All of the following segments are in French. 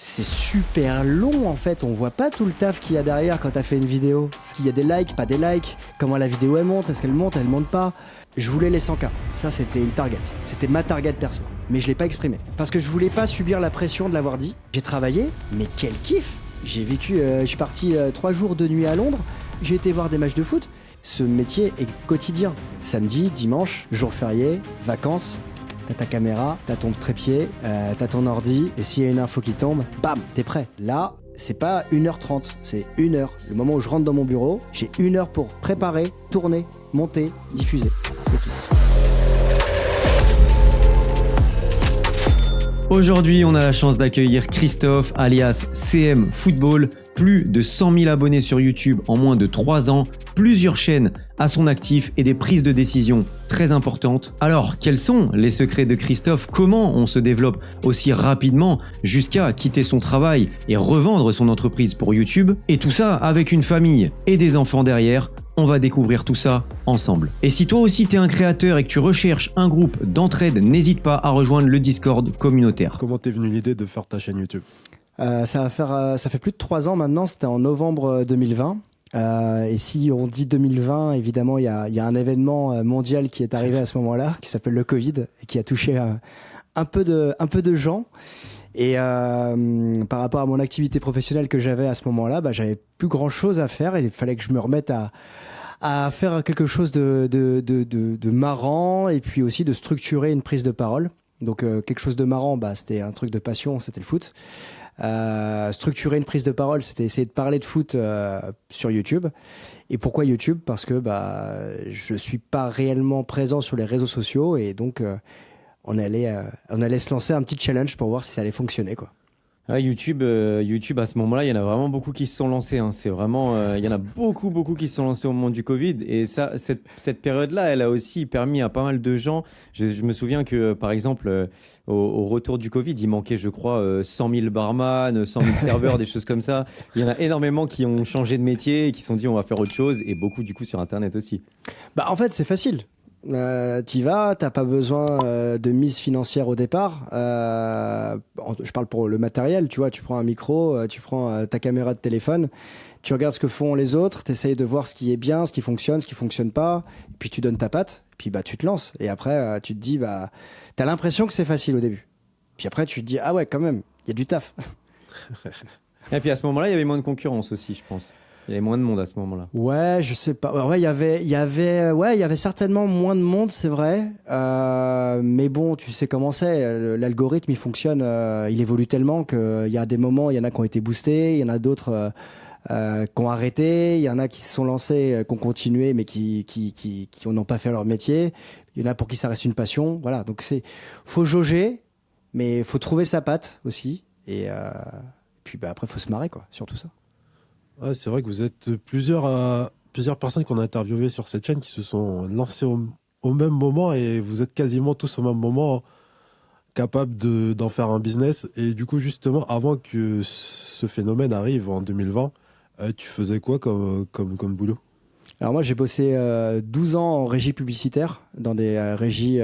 c'est super long en fait, on voit pas tout le taf qu'il y a derrière quand t'as fait une vidéo. Est-ce qu'il y a des likes, pas des likes, comment la vidéo elle monte, est-ce qu'elle monte, elle monte pas. Je voulais les 100K, ça c'était une target, c'était ma target perso, mais je l'ai pas exprimé. Parce que je voulais pas subir la pression de l'avoir dit. J'ai travaillé, mais quel kiff. J'ai vécu, je suis parti 3 jours de nuit à Londres, j'ai été voir des matchs de foot. Ce métier est quotidien, samedi, dimanche, jour férié, vacances. T'as ta caméra, t'as ton trépied, t'as ton ordi, et s'il y a une info qui tombe, bam, t'es prêt. Là, c'est pas 1h30, c'est 1h. Le moment où je rentre dans mon bureau, j'ai 1h pour préparer, tourner, monter, diffuser. C'est tout. Aujourd'hui, on a la chance d'accueillir Christophe, alias CM Football. Plus de 100 000 abonnés sur YouTube en moins de 3 ans, plusieurs chaînes à son actif et des prises de décision très importantes. Alors, quels sont les secrets de Christophe? Comment on se développe aussi rapidement jusqu'à quitter son travail et revendre son entreprise pour YouTube? Et tout ça avec une famille et des enfants derrière. On va découvrir tout ça ensemble. Et si toi aussi t'es un créateur et que tu recherches un groupe d'entraide, n'hésite pas à rejoindre le Discord communautaire. Comment t'es venue l'idée de faire ta chaîne YouTube? Ça fait plus de 3 ans maintenant, c'était en novembre 2020. Et si on dit 2020, évidemment, il y a un événement mondial qui est arrivé à ce moment-là, qui s'appelle le Covid, et qui a touché un peu de gens. Et par rapport à mon activité professionnelle que j'avais à ce moment-là, j'avais plus grand-chose à faire et il fallait que je me remette à faire quelque chose de marrant et puis aussi de structurer une prise de parole. Donc quelque chose de marrant, c'était un truc de passion, c'était le foot. Structurer une prise de parole, c'était essayer de parler de foot sur YouTube. Et pourquoi YouTube? Parce que je suis pas réellement présent sur les réseaux sociaux et donc on allait se lancer un petit challenge pour voir si ça allait fonctionner, quoi. YouTube, à ce moment-là, il y en a vraiment beaucoup qui se sont lancés. Hein. C'est vraiment, il y en a beaucoup qui se sont lancés au moment du Covid. Et ça, cette période-là, elle a aussi permis à pas mal de gens. Je me souviens que, par exemple, au retour du Covid, il manquait, je crois, 100 000 barman, 100 000 serveurs, des choses comme ça. Il y en a énormément qui ont changé de métier et qui se sont dit on va faire autre chose. Et beaucoup, du coup, sur Internet aussi. En fait, c'est facile. T'y vas, t'as pas besoin de mise financière au départ. Je parle pour le matériel, tu vois, tu prends un micro, tu prends ta caméra de téléphone, tu regardes ce que font les autres, t'essayes de voir ce qui est bien, ce qui fonctionne pas, et puis tu donnes ta patte, puis tu te lances. Et après, tu te dis, t'as l'impression que c'est facile au début. Puis après, tu te dis, ah ouais, quand même, il y a du taf. Et puis à ce moment-là, il y avait moins de concurrence aussi, je pense. Il y avait moins de monde à ce moment-là. Ouais, je sais pas. Ouais, il y avait certainement moins de monde, c'est vrai. Mais bon, tu sais comment c'est. L'algorithme, il fonctionne, il évolue tellement qu'il y a des moments, il y en a qui ont été boostés, il y en a d'autres qui ont arrêté, il y en a qui se sont lancés, qui ont continué, mais qui n'ont pas fait leur métier. Il y en a pour qui ça reste une passion. Voilà. Donc faut jauger, mais faut trouver sa patte aussi. Et puis après, faut se marrer, quoi, sur tout ça. Ouais, c'est vrai que vous êtes plusieurs personnes qu'on a interviewées sur cette chaîne qui se sont lancées au même moment et vous êtes quasiment tous au même moment capables d'en faire un business. Et du coup, justement, avant que ce phénomène arrive en 2020, tu faisais quoi comme boulot? Alors moi, j'ai bossé 12 ans en régie publicitaire, dans des régies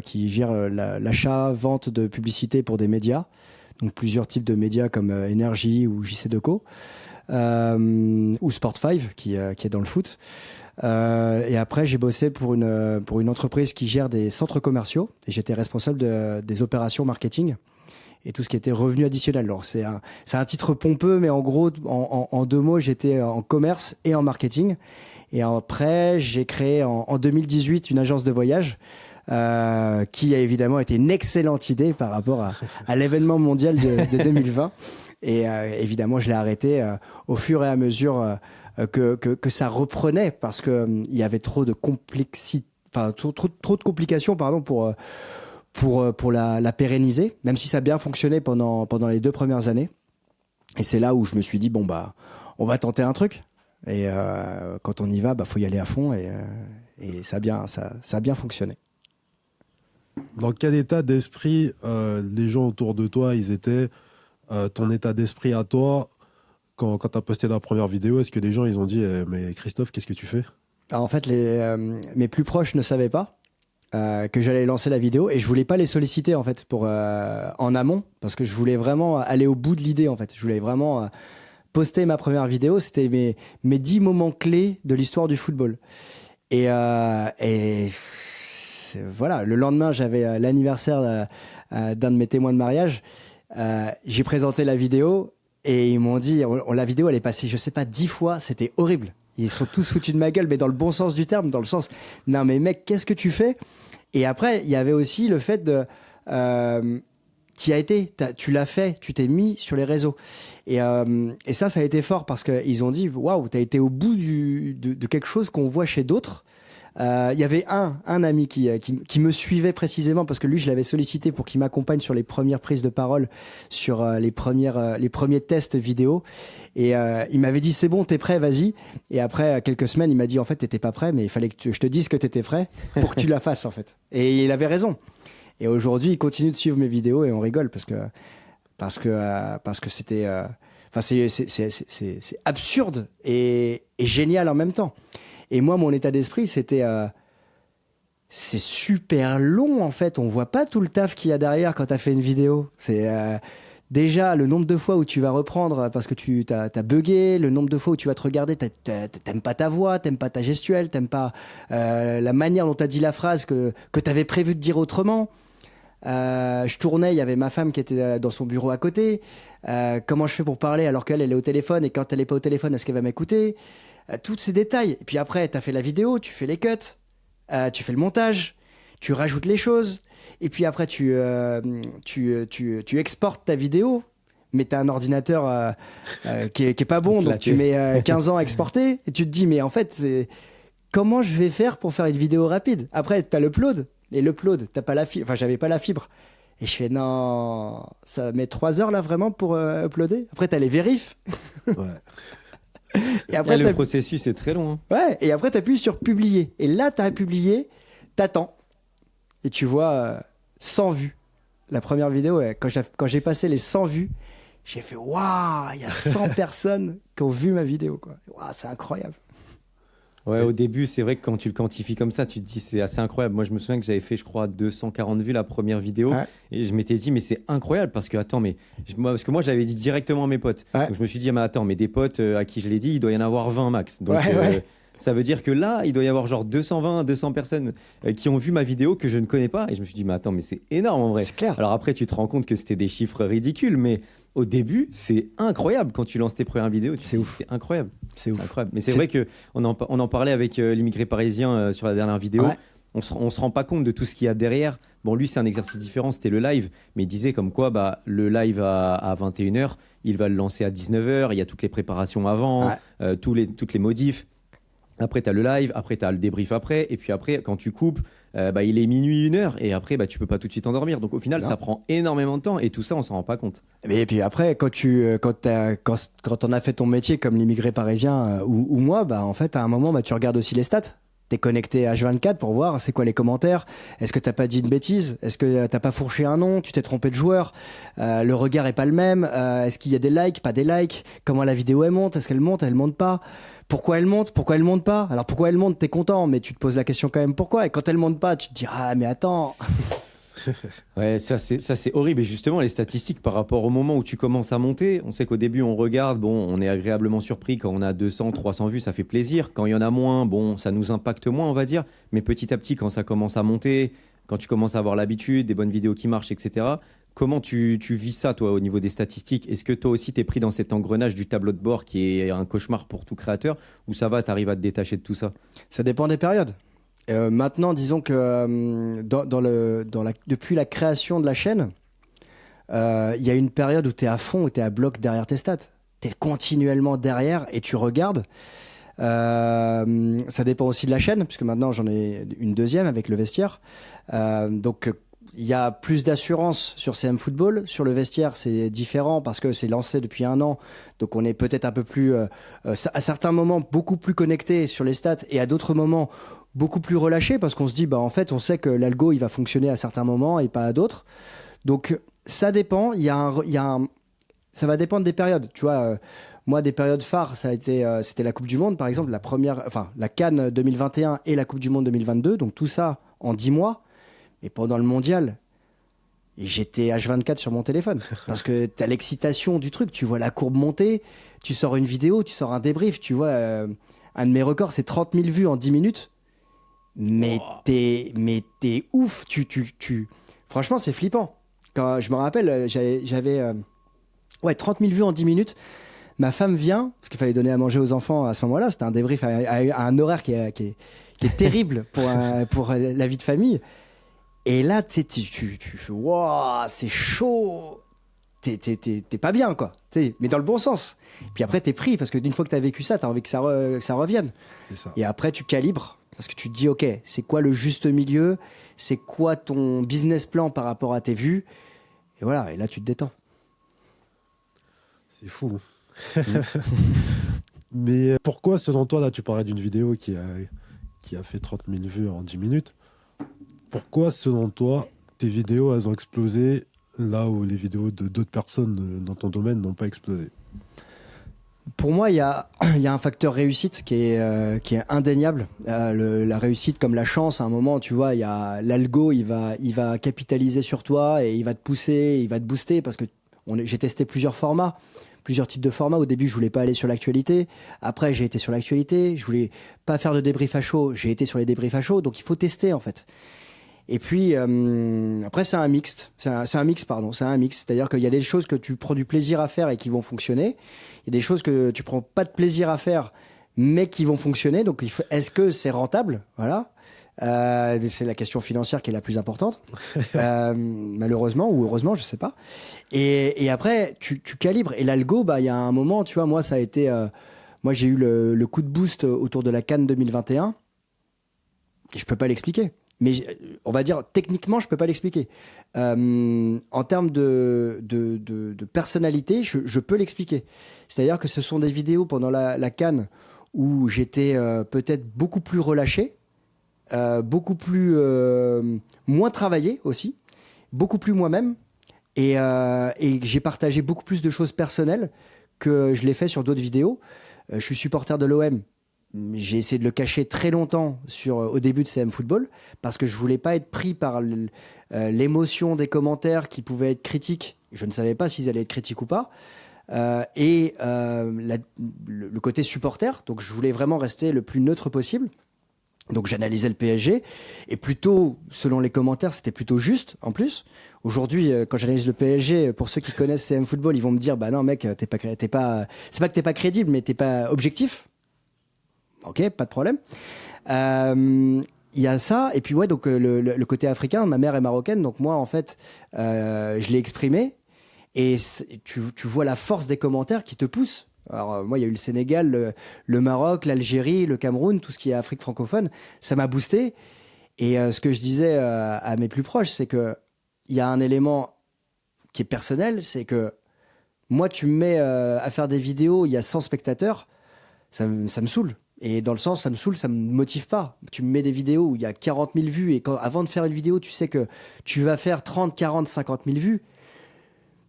qui gèrent l'achat, vente de publicité pour des médias. Donc plusieurs types de médias comme Énergie ou JC Deco. Ou Sport5 qui est dans le foot. Et après, j'ai bossé pour une entreprise qui gère des centres commerciaux et j'étais responsable des opérations marketing et tout ce qui était revenu additionnel. Alors, c'est un titre pompeux, mais en gros, en 2 mots, j'étais en commerce et en marketing. Et après, j'ai créé en 2018 une agence de voyage qui a évidemment été une excellente idée par rapport à l'événement mondial de 2020. Et évidemment, je l'ai arrêté au fur et à mesure que ça reprenait parce que il y avait trop de complexité, enfin trop de complications, pardon, pour la pérenniser. Même si ça a bien fonctionné pendant les 2 premières années. Et c'est là où je me suis dit on va tenter un truc. Et quand on y va, faut y aller à fond. Et ça a bien fonctionné. Dans quel état d'esprit les gens autour de toi, ils étaient? Ton état d'esprit à toi, quand tu as posté la première vidéo, est-ce que des gens ils ont dit mais Christophe, qu'est-ce que tu fais? Alors en fait, mes plus proches ne savaient pas. que j'allais lancer la vidéo et je voulais pas les solliciter en fait pour en amont parce que je voulais vraiment aller au bout de l'idée en fait. Je voulais vraiment poster ma première vidéo. C'était mes 10 moments clés de l'histoire du football. Et voilà, le lendemain, j'avais l'anniversaire d'un de mes témoins de mariage. J'ai présenté la vidéo et ils m'ont dit, la vidéo elle est passée, je sais pas, 10 fois, c'était horrible. Ils sont tous foutus de ma gueule, mais dans le bon sens du terme, dans le sens, non mais mec, qu'est-ce que tu fais? Et après, il y avait aussi le fait de, t'y as été, tu l'as fait, tu t'es mis sur les réseaux. Et ça a été fort parce qu'ils ont dit, waouh, t'as été au bout de quelque chose qu'on voit chez d'autres. Il y avait un ami qui me suivait précisément parce que lui, je l'avais sollicité pour qu'il m'accompagne sur les premières prises de parole, sur les premiers tests vidéo. Et il m'avait dit, c'est bon, t'es prêt, vas-y. Et après quelques semaines, il m'a dit, en fait, t'étais pas prêt, mais il fallait que je te dise que t'étais prêt pour que tu la fasses, en fait. Et il avait raison. Et aujourd'hui, il continue de suivre mes vidéos et on rigole parce que c'était, c'est absurde et génial en même temps. Et moi, mon état d'esprit, c'était... c'est super long, en fait. On voit pas tout le taf qu'il y a derrière quand tu as fait une vidéo. C'est déjà le nombre de fois où tu vas reprendre parce que tu t'as bugué, le nombre de fois où tu vas te regarder, t'aimes pas ta voix, t'aimes pas ta gestuelle, t'aimes pas la manière dont tu as dit la phrase que tu avais prévu de dire autrement. Je tournais, il y avait ma femme qui était dans son bureau à côté. Comment je fais pour parler alors qu'elle est au téléphone et quand elle est pas au téléphone, est-ce qu'elle va m'écouter? Tous ces détails. Et puis après, tu as fait la vidéo, tu fais les cuts, tu fais le montage, tu rajoutes les choses. Et puis après, tu exportes ta vidéo, mais tu as un ordinateur qui est pas bon, donc tu mets 15 ans à exporter. Et tu te dis, mais en fait, comment je vais faire pour faire une vidéo rapide? Après, tu as l'upload. Et l'upload, t'as pas la fibre. Enfin, j'avais pas la fibre. Et je fais, non, ça met 3 heures là vraiment pour uploader. Après, tu as les vérifs. Ouais. Et après, le processus est très long. Hein. Ouais, et après, tu appuies sur publier. Et là, tu as publié, t'attends. Et tu vois 100 vues. La première vidéo, quand j'ai passé les 100 vues, j'ai fait waouh, il y a 100 personnes qui ont vu ma vidéo. Waouh, c'est incroyable. Ouais, au début, c'est vrai que quand tu le quantifies comme ça, tu te dis c'est assez incroyable. Moi, je me souviens que j'avais fait, je crois, 240 vues la première vidéo. Ouais. Et je m'étais dit, mais c'est incroyable parce que, attends, parce que moi, j'avais dit directement à mes potes. Ouais. Donc, je me suis dit, mais attends, mais des potes à qui je l'ai dit, il doit y en avoir 20 max. Donc, ça veut dire que là, il doit y avoir genre 220, 200 personnes qui ont vu ma vidéo que je ne connais pas. Et je me suis dit, mais attends, mais c'est énorme en vrai. C'est clair. Alors après, tu te rends compte que c'était des chiffres ridicules, mais au début, c'est incroyable quand tu lances tes premières vidéos. C'est ouf. C'est incroyable. C'est incroyable. Mais c'est vrai qu'on en parlait avec l'immigré parisien sur la dernière vidéo. Ouais. On se rend pas compte de tout ce qu'il y a derrière. Bon, lui, c'est un exercice différent, c'était le live. Mais il disait comme quoi le live à 21h, il va le lancer à 19h. Il y a toutes les préparations avant, toutes les modifs. Après, tu as le live. Après, tu as le débrief après. Et puis après, quand tu coupes, il est minuit, 1h. Et après, tu peux pas tout de suite endormir. Donc au final, ça prend énormément de temps. Et tout ça, on s'en rend pas compte. Et puis après, quand on a fait ton métier comme l'immigré parisien ou moi, en fait, à un moment, tu regardes aussi les stats. T'es connecté H24 pour voir c'est quoi les commentaires. Est-ce que t'as pas dit une bêtise? Est-ce que t'as pas fourché un nom? Tu t'es trompé de joueur? Le regard est pas le même? Est-ce qu'il y a des likes? Pas des likes? Comment la vidéo elle monte? Est-ce qu'elle monte? Elle monte pas? Pourquoi elle monte? Pourquoi elle monte pas? Alors pourquoi elle monte? T'es content, mais tu te poses la question quand même pourquoi. Et quand elle monte pas, tu te dis ah mais attends. Ouais, ça c'est horrible. Et justement, les statistiques par rapport au moment où tu commences à monter, on sait qu'au début on regarde, on est agréablement surpris quand on a 200, 300 vues, ça fait plaisir. Quand il y en a moins, ça nous impacte moins, on va dire. Mais petit à petit, quand ça commence à monter, quand tu commences à avoir l'habitude, des bonnes vidéos qui marchent, etc. Comment tu vis ça, toi, au niveau des statistiques? Est-ce que toi aussi, t'es pris dans cet engrenage du tableau de bord qui est un cauchemar pour tout créateur, ou ça va, t'arrives à te détacher de tout ça? Ça dépend des périodes. Maintenant, disons que depuis la création de la chaîne, il y a une période où tu es à fond, où tu es à bloc derrière tes stats. Tu es continuellement derrière et tu regardes. Ça dépend aussi de la chaîne, puisque maintenant j'en ai une deuxième avec le vestiaire. Donc il y a plus d'assurance sur CM Football. Sur le vestiaire, c'est différent parce que c'est lancé depuis 1 an. Donc on est peut-être un peu plus, à certains moments, beaucoup plus connecté sur les stats et à d'autres moments, beaucoup plus relâché parce qu'on se dit, en fait, on sait que l'algo, il va fonctionner à certains moments et pas à d'autres. Donc ça dépend. Ça va dépendre des périodes. Tu vois, moi, des périodes phares, c'était la Coupe du Monde, par exemple, la CAN 2021 et la Coupe du Monde 2022. Donc tout ça, en 10 mois. Mais pendant le mondial, j'étais H24 sur mon téléphone. Parce que tu as l'excitation du truc. Tu vois la courbe monter, tu sors une vidéo, tu sors un débrief. Tu vois, un de mes records, c'est 30 000 vues en 10 minutes. Mais t'es ouf. Franchement, c'est flippant. Quand je me rappelle, j'avais 30 000 vues en 10 minutes. Ma femme vient, parce qu'il fallait donner à manger aux enfants à ce moment-là. C'était un débrief à un horaire qui est terrible pour la vie de famille. Et là, tu fais waouh, c'est chaud. T'es pas bien, quoi. Mais dans le bon sens. Puis après, t'es pris, parce que d'une fois que t'as vécu ça, t'as envie que ça revienne. C'est ça. Et après, tu calibres, parce que tu te dis, OK, c'est quoi le juste milieu? C'est quoi ton business plan par rapport à tes vues? Et voilà, et là, tu te détends. C'est fou. Mais pourquoi, selon toi, là, tu parlais d'une vidéo qui a fait 30 000 vues en 10 minutes. Pourquoi, selon toi, tes vidéos, elles ont explosé là où les vidéos de d'autres personnes dans ton domaine n'ont pas explosé? Pour moi, il y a un facteur réussite qui est indéniable. La réussite comme la chance, à un moment, tu vois, il y a l'algo, il va capitaliser sur toi et il va te pousser, il va te booster parce que j'ai testé plusieurs types de formats. Au début, je voulais pas aller sur l'actualité. Après, j'ai été sur l'actualité. Je voulais pas faire de débrief à chaud. J'ai été sur les débriefs à chaud. Donc, il faut tester, en fait. Et puis, après, c'est un mix. C'est un mix. C'est-à-dire qu'il y a des choses que tu prends du plaisir à faire et qui vont fonctionner. Il y a des choses que tu prends pas de plaisir à faire, mais qui vont fonctionner. Donc, est-ce que c'est rentable? Voilà. C'est la question financière qui est la plus importante. Malheureusement ou heureusement, je sais pas. Et après, tu calibres. Et l'algo, il y a un moment, tu vois, moi, ça a été... moi, j'ai eu le coup de boost autour de la Cannes 2021. Et je peux pas l'expliquer. Mais on va dire, techniquement, je peux pas l'expliquer. En termes de personnalité, je peux l'expliquer. C'est-à-dire que ce sont des vidéos pendant la Cannes où j'étais peut-être beaucoup plus relâché, beaucoup plus moins travaillé aussi, beaucoup plus moi-même. Et j'ai partagé beaucoup plus de choses personnelles que je l'ai fait sur d'autres vidéos. Je suis supporter de l'OM. J'ai essayé de le cacher très longtemps au début de CM Football parce que je voulais pas être pris par l'émotion des commentaires qui pouvaient être critiques. Je ne savais pas s'ils allaient être critiques ou pas. Le côté supporter. Donc, je voulais vraiment rester le plus neutre possible. Donc, j'analysais le PSG. Et plutôt, selon les commentaires, c'était plutôt juste, en plus. Aujourd'hui, quand j'analyse le PSG, pour ceux qui connaissent CM Football, ils vont me dire, bah non, mec, c'est pas que t'es pas crédible, mais t'es pas objectif. Ok, pas de problème. Il y a ça. Et puis, ouais, donc, le côté africain, ma mère est marocaine. Donc, moi, en fait, je l'ai exprimé. Et tu vois la force des commentaires qui te poussent. Alors, moi, il y a eu le Sénégal, le Maroc, l'Algérie, le Cameroun, tout ce qui est Afrique francophone. Ça m'a boosté. Et ce que je disais à mes plus proches, c'est qu'il y a un élément qui est personnel. C'est que moi, tu me mets à faire des vidéos, il y a 100 spectateurs, ça me saoule. Et dans le sens, ça me saoule, ça me motive pas. Tu me mets des vidéos où il y a 40 000 vues et avant de faire une vidéo, tu sais que tu vas faire 30, 40, 50 000 vues.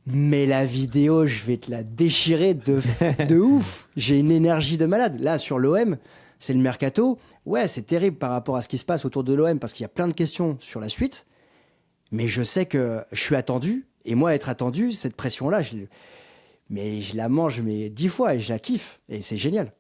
Mais la vidéo, je vais te la déchirer de ouf. J'ai une énergie de malade. Là, sur l'OM, c'est le mercato. Ouais, c'est terrible par rapport à ce qui se passe autour de l'OM parce qu'il y a plein de questions sur la suite. Mais je sais que je suis attendu. Et moi, être attendu, cette pression-là, je la mange 10 fois et je la kiffe. Et c'est génial.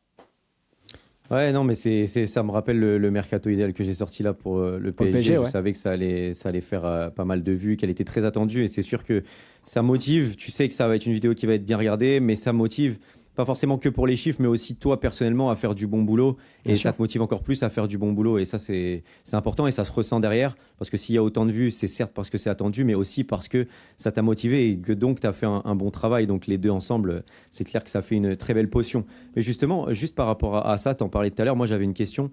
Ouais, non, mais ça me rappelle le mercato idéal que j'ai sorti là pour le PSG. Je savais que ça allait faire pas mal de vues, qu'elle était très attendue. Et c'est sûr que ça motive. Tu sais que ça va être une vidéo qui va être bien regardée, mais ça motive pas forcément que pour les chiffres, mais aussi toi personnellement à faire du bon boulot. Et ça te motive encore plus à faire du bon boulot. Et ça, c'est important et ça se ressent derrière. Parce que s'il y a autant de vues, c'est certes parce que c'est attendu, mais aussi parce que ça t'a motivé et que donc tu as fait un bon travail. Donc les deux ensemble, c'est clair que ça fait une très belle potion. Mais justement, juste par rapport à ça, tu en parlais tout à l'heure. Moi, j'avais une question.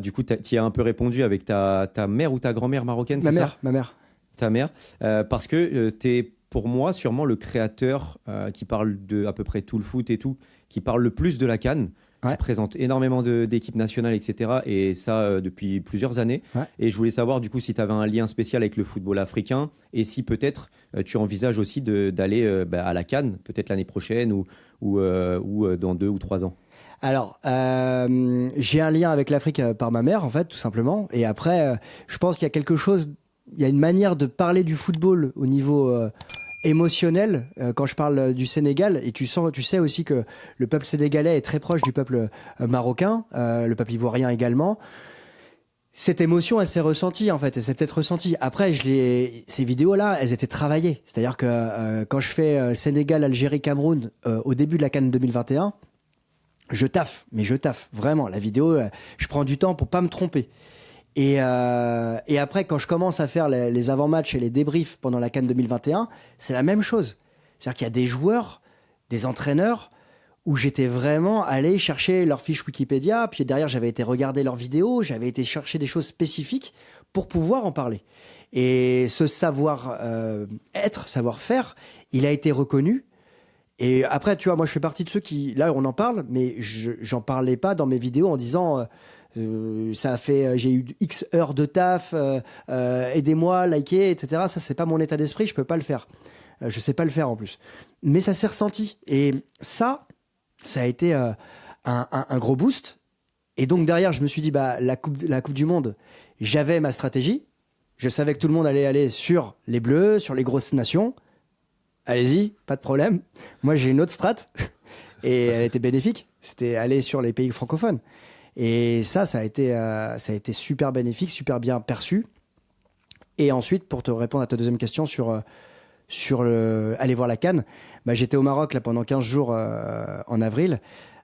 Du coup, tu y as un peu répondu avec ta mère ou ta grand-mère marocaine, c'est ça ? Ma mère. Ta mère. Parce que tu es... pour moi, sûrement le créateur qui parle de à peu près tout le foot et tout, qui parle le plus de la CAN, qui présente énormément d'équipes nationales, etc. Et ça depuis plusieurs années. Ouais. Et je voulais savoir du coup si tu avais un lien spécial avec le football africain et si peut-être tu envisages aussi d'aller à la CAN, peut-être l'année prochaine ou dans 2 ou 3 ans. Alors, j'ai un lien avec l'Afrique par ma mère, en fait, tout simplement. Et après, je pense qu'il y a quelque chose, il y a une manière de parler du football au niveau émotionnel. Quand je parle du Sénégal, et tu sais aussi que le peuple sénégalais est très proche du peuple marocain, le peuple ivoirien également. Cette émotion, elle s'est ressentie, en fait. Elle s'est peut-être ressentie. Après, ces vidéos-là, elles étaient travaillées. C'est-à-dire que quand je fais Sénégal, Algérie, Cameroun, au début de la CAN 2021, je taffe. Vraiment, la vidéo, je prends du temps pour pas me tromper. Et après, quand je commence à faire les avant-matchs et les débriefs pendant la CAN 2021, c'est la même chose. C'est-à-dire qu'il y a des joueurs, des entraîneurs, où j'étais vraiment allé chercher leur fiche Wikipédia, puis derrière j'avais été regarder leurs vidéos, j'avais été chercher des choses spécifiques pour pouvoir en parler. Et ce savoir-faire, il a été reconnu. Et après, tu vois, moi je fais partie de ceux qui, là on en parle, mais j'en parlais pas dans mes vidéos en disant j'ai eu X heures de taf, aidez-moi, likez, etc. Ça c'est pas mon état d'esprit, je peux pas le faire. Je sais pas le faire en plus. Mais ça s'est ressenti. Et ça a été un gros boost. Et donc derrière, je me suis dit, la coupe du Monde, j'avais ma stratégie. Je savais que tout le monde allait aller sur les Bleus, sur les grosses nations. Allez-y, pas de problème. Moi, j'ai une autre strat. Et elle était bénéfique. C'était aller sur les pays francophones. Et ça a été super bénéfique, super bien perçu. Et ensuite, pour te répondre à ta deuxième question sur aller voir la CAN, j'étais au Maroc là, pendant 15 jours en avril.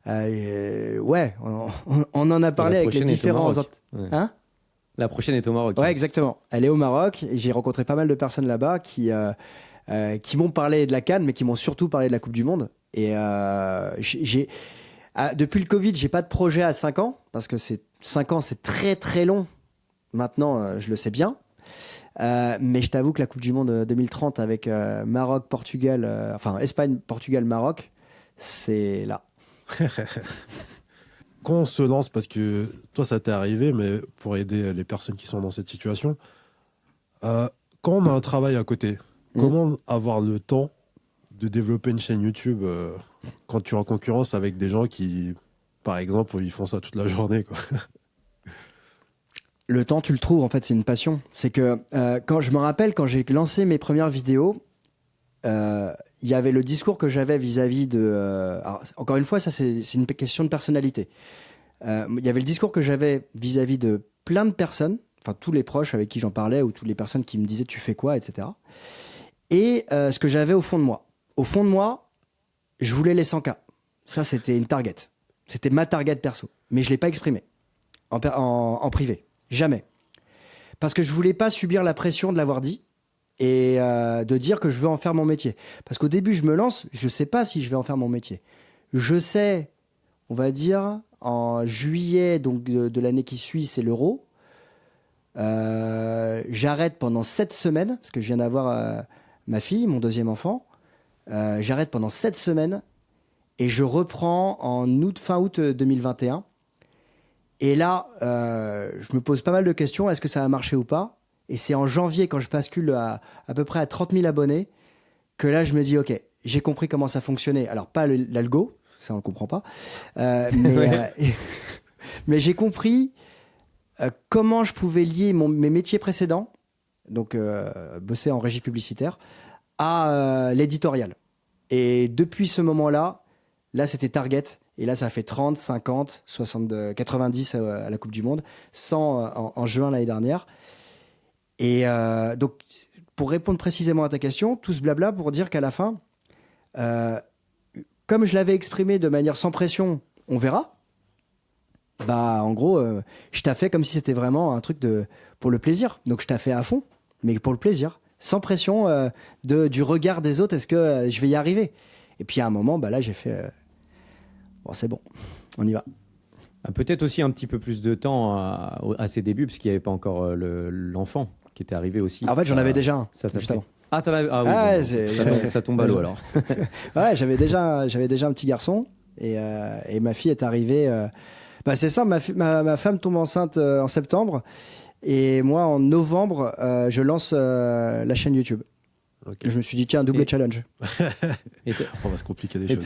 Ouais, on en a parlé avec les différents... Ouais. Hein ? La prochaine est au Maroc. Ouais, exactement. Elle est au Maroc et j'ai rencontré pas mal de personnes là-bas qui m'ont parlé de la CAN, mais qui m'ont surtout parlé de la Coupe du Monde. Et depuis le Covid, j'ai pas de projet à 5 ans, parce que 5 ans, c'est très très long. Maintenant, je le sais bien. Mais je t'avoue que la Coupe du Monde 2030 avec Maroc, Portugal, Espagne, Portugal, Maroc, c'est là. Quand on se lance, parce que toi ça t'est arrivé, mais pour aider les personnes qui sont dans cette situation, quand on a un travail à côté, comment avoir le temps de développer une chaîne YouTube quand tu es en concurrence avec des gens qui, par exemple, ils font ça toute la journée, quoi. Le temps, tu le trouves, en fait, c'est une passion. C'est que quand je me rappelle, quand j'ai lancé mes premières vidéos, il y avait le discours que j'avais vis-à-vis de... alors, encore une fois, ça, c'est une question de personnalité. Il y avait le discours que j'avais vis-à-vis de plein de personnes, enfin, tous les proches avec qui j'en parlais, ou toutes les personnes qui me disaient « tu fais quoi ?» etc. Et ce que j'avais au fond de moi. Au fond de moi, je voulais les 100K. Ça, c'était une target. C'était ma target perso. Mais je ne l'ai pas exprimé en privé. Jamais. Parce que je voulais pas subir la pression de l'avoir dit et de dire que je veux en faire mon métier. Parce qu'au début, je me lance, je sais pas si je vais en faire mon métier. Je sais, on va dire, en juillet donc de l'année qui suit, c'est l'Euro. J'arrête pendant 7 semaines, parce que je viens d'avoir ma fille, mon deuxième enfant. J'arrête pendant 7 semaines et je reprends en fin août 2021. Et là, je me pose pas mal de questions. Est-ce que ça va marcher ou pas ? Et c'est en janvier, quand je bascule à peu près à 30 000 abonnés, que là, je me dis, OK, j'ai compris comment ça fonctionnait. Alors, pas l'algo, ça, on ne le comprend pas. Mais j'ai compris comment je pouvais lier mes métiers précédents, donc bosser en régie publicitaire, à l'éditorial. Et depuis ce moment-là, c'était target. Et là, ça a fait 30, 50, 60, 90 à la Coupe du Monde, 100 en juin l'année dernière. Et donc, pour répondre précisément à ta question, tout ce blabla pour dire qu'à la fin, comme je l'avais exprimé de manière sans pression, on verra. En gros, je taffais comme si c'était vraiment un truc pour le plaisir. Donc, je taffais à fond, mais pour le plaisir. Sans pression du regard des autres, est-ce que je vais y arriver ? Et puis, à un moment, là, j'ai fait... Bon, c'est bon, on y va. Peut-être aussi un petit peu plus de temps à ses débuts, parce qu'il n'y avait pas encore l'enfant qui était arrivé aussi. En fait, j'en avais déjà un, justement. Ah, t'en avais... oui, ça tombe à l'eau, alors. Ouais, j'avais déjà un petit garçon, et ma fille est arrivée... c'est ça, ma femme tombe enceinte en septembre, et moi, en novembre, je lance la chaîne YouTube. Ok. Je me suis dit, tiens, un double challenge. Et On va se compliquer les choses.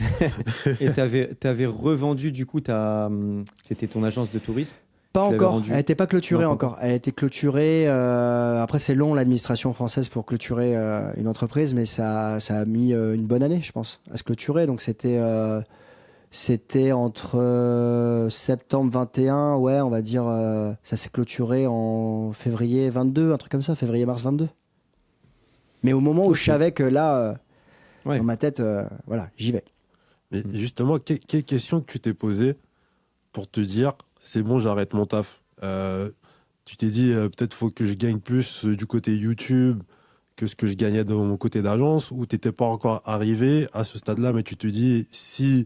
t'avais revendu, du coup, c'était ton agence de tourisme? Pas Tu l'avais encore, rendu? elle n'était pas clôturée Non, pas encore. Elle a été clôturée. Après, c'est long, l'administration française, pour clôturer une entreprise, mais ça a mis une bonne année, je pense, à se clôturer. Donc, c'était entre septembre 21, ouais, on va dire, ça s'est clôturé en février 22, un truc comme ça, février-mars 22. Mais au moment où je savais que là, Ouais. dans ma tête, voilà, j'y vais. Mais justement, quelle question que tu t'es posée pour te dire, c'est bon, j'arrête mon taf? Tu t'es dit, peut-être faut que je gagne plus du côté YouTube que ce que je gagnais de mon côté d'agence, ou t'étais pas encore arrivé à ce stade-là, mais tu te dis, si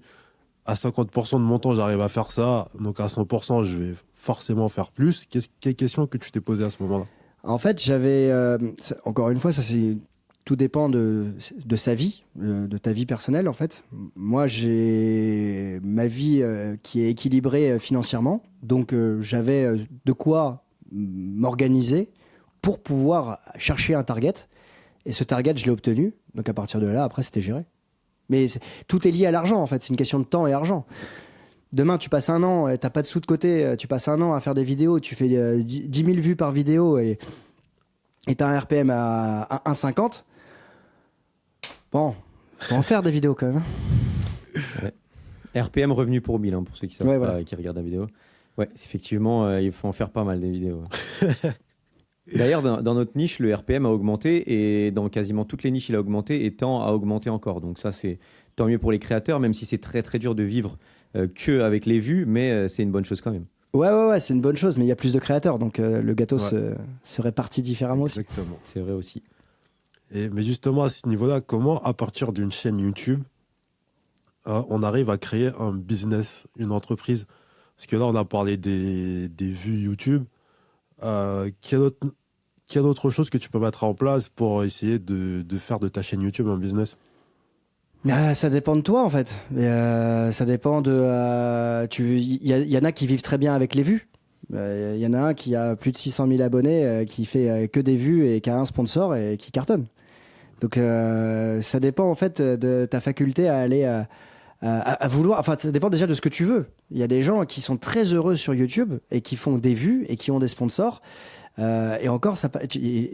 à 50% de mon temps j'arrive à faire ça, donc à 100% je vais forcément faire plus. Quelle question que tu t'es posée à ce moment-là? En fait, j'avais, encore une fois, tout dépend de sa vie, de ta vie personnelle, en fait. Moi, j'ai ma vie qui est équilibrée financièrement, donc j'avais de quoi m'organiser pour pouvoir chercher un target. Et ce target, je l'ai obtenu. Donc à partir de là, après, c'était géré. Mais tout est lié à l'argent, en fait. C'est une question de temps et argent. Demain, tu passes un an, t'as pas de sous de côté, tu passes un an à faire des vidéos, tu fais 10 000 vues par vidéo et t'as un RPM à 1,50. Bon, faut en faire des vidéos quand même. Ouais. RPM revenu pour 1000, hein, pour ceux qui savent Ouais, pas, voilà. qui regardent la vidéo. Ouais, effectivement, il faut en faire pas mal des vidéos. D'ailleurs, dans notre niche, le RPM a augmenté et dans quasiment toutes les niches, il a augmenté et tend à augmenter encore. Donc ça, c'est tant mieux pour les créateurs, même si c'est très très dur de vivre que avec les vues, mais c'est une bonne chose quand même. Ouais, c'est une bonne chose, mais il y a plus de créateurs, donc le gâteau Ouais. se répartit différemment aussi. Exactement. C'est vrai aussi. Mais justement, à ce niveau-là, comment, à partir d'une chaîne YouTube, on arrive à créer un business, une entreprise? Parce que là, on a parlé des vues YouTube. Quelle autre chose que tu peux mettre en place pour essayer de faire de ta chaîne YouTube un business? Ça dépend de toi, en fait. Ça dépend de... Il y en a qui vivent très bien avec les vues. Il y en a un qui a plus de 600 000 abonnés, qui fait que des vues et qui a un sponsor et qui cartonne. Donc ça dépend en fait de ta faculté à aller à vouloir. Enfin, ça dépend déjà de ce que tu veux. Il y a des gens qui sont très heureux sur YouTube et qui font des vues et qui ont des sponsors. Et encore,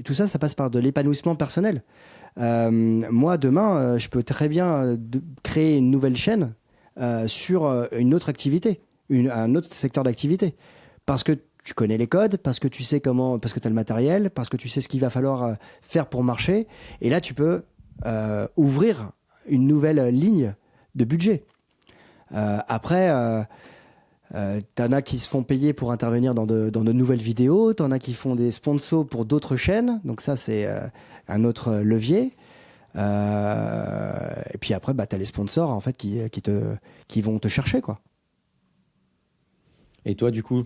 tout ça, ça passe par de l'épanouissement personnel. Moi, demain, je peux très bien créer une nouvelle chaîne sur une autre activité, un autre secteur d'activité, parce que tu connais les codes, parce que tu sais comment, parce que tu as le matériel, parce que tu sais ce qu'il va falloir faire pour marcher. Et là, tu peux ouvrir une nouvelle ligne de budget. Après, t'en as qui se font payer pour intervenir dans de nouvelles vidéos, t'en as qui font des sponsors pour d'autres chaînes. Donc ça, c'est un autre levier. Et puis après, t'as les sponsors en fait qui vont te chercher, quoi. Et toi, du coup,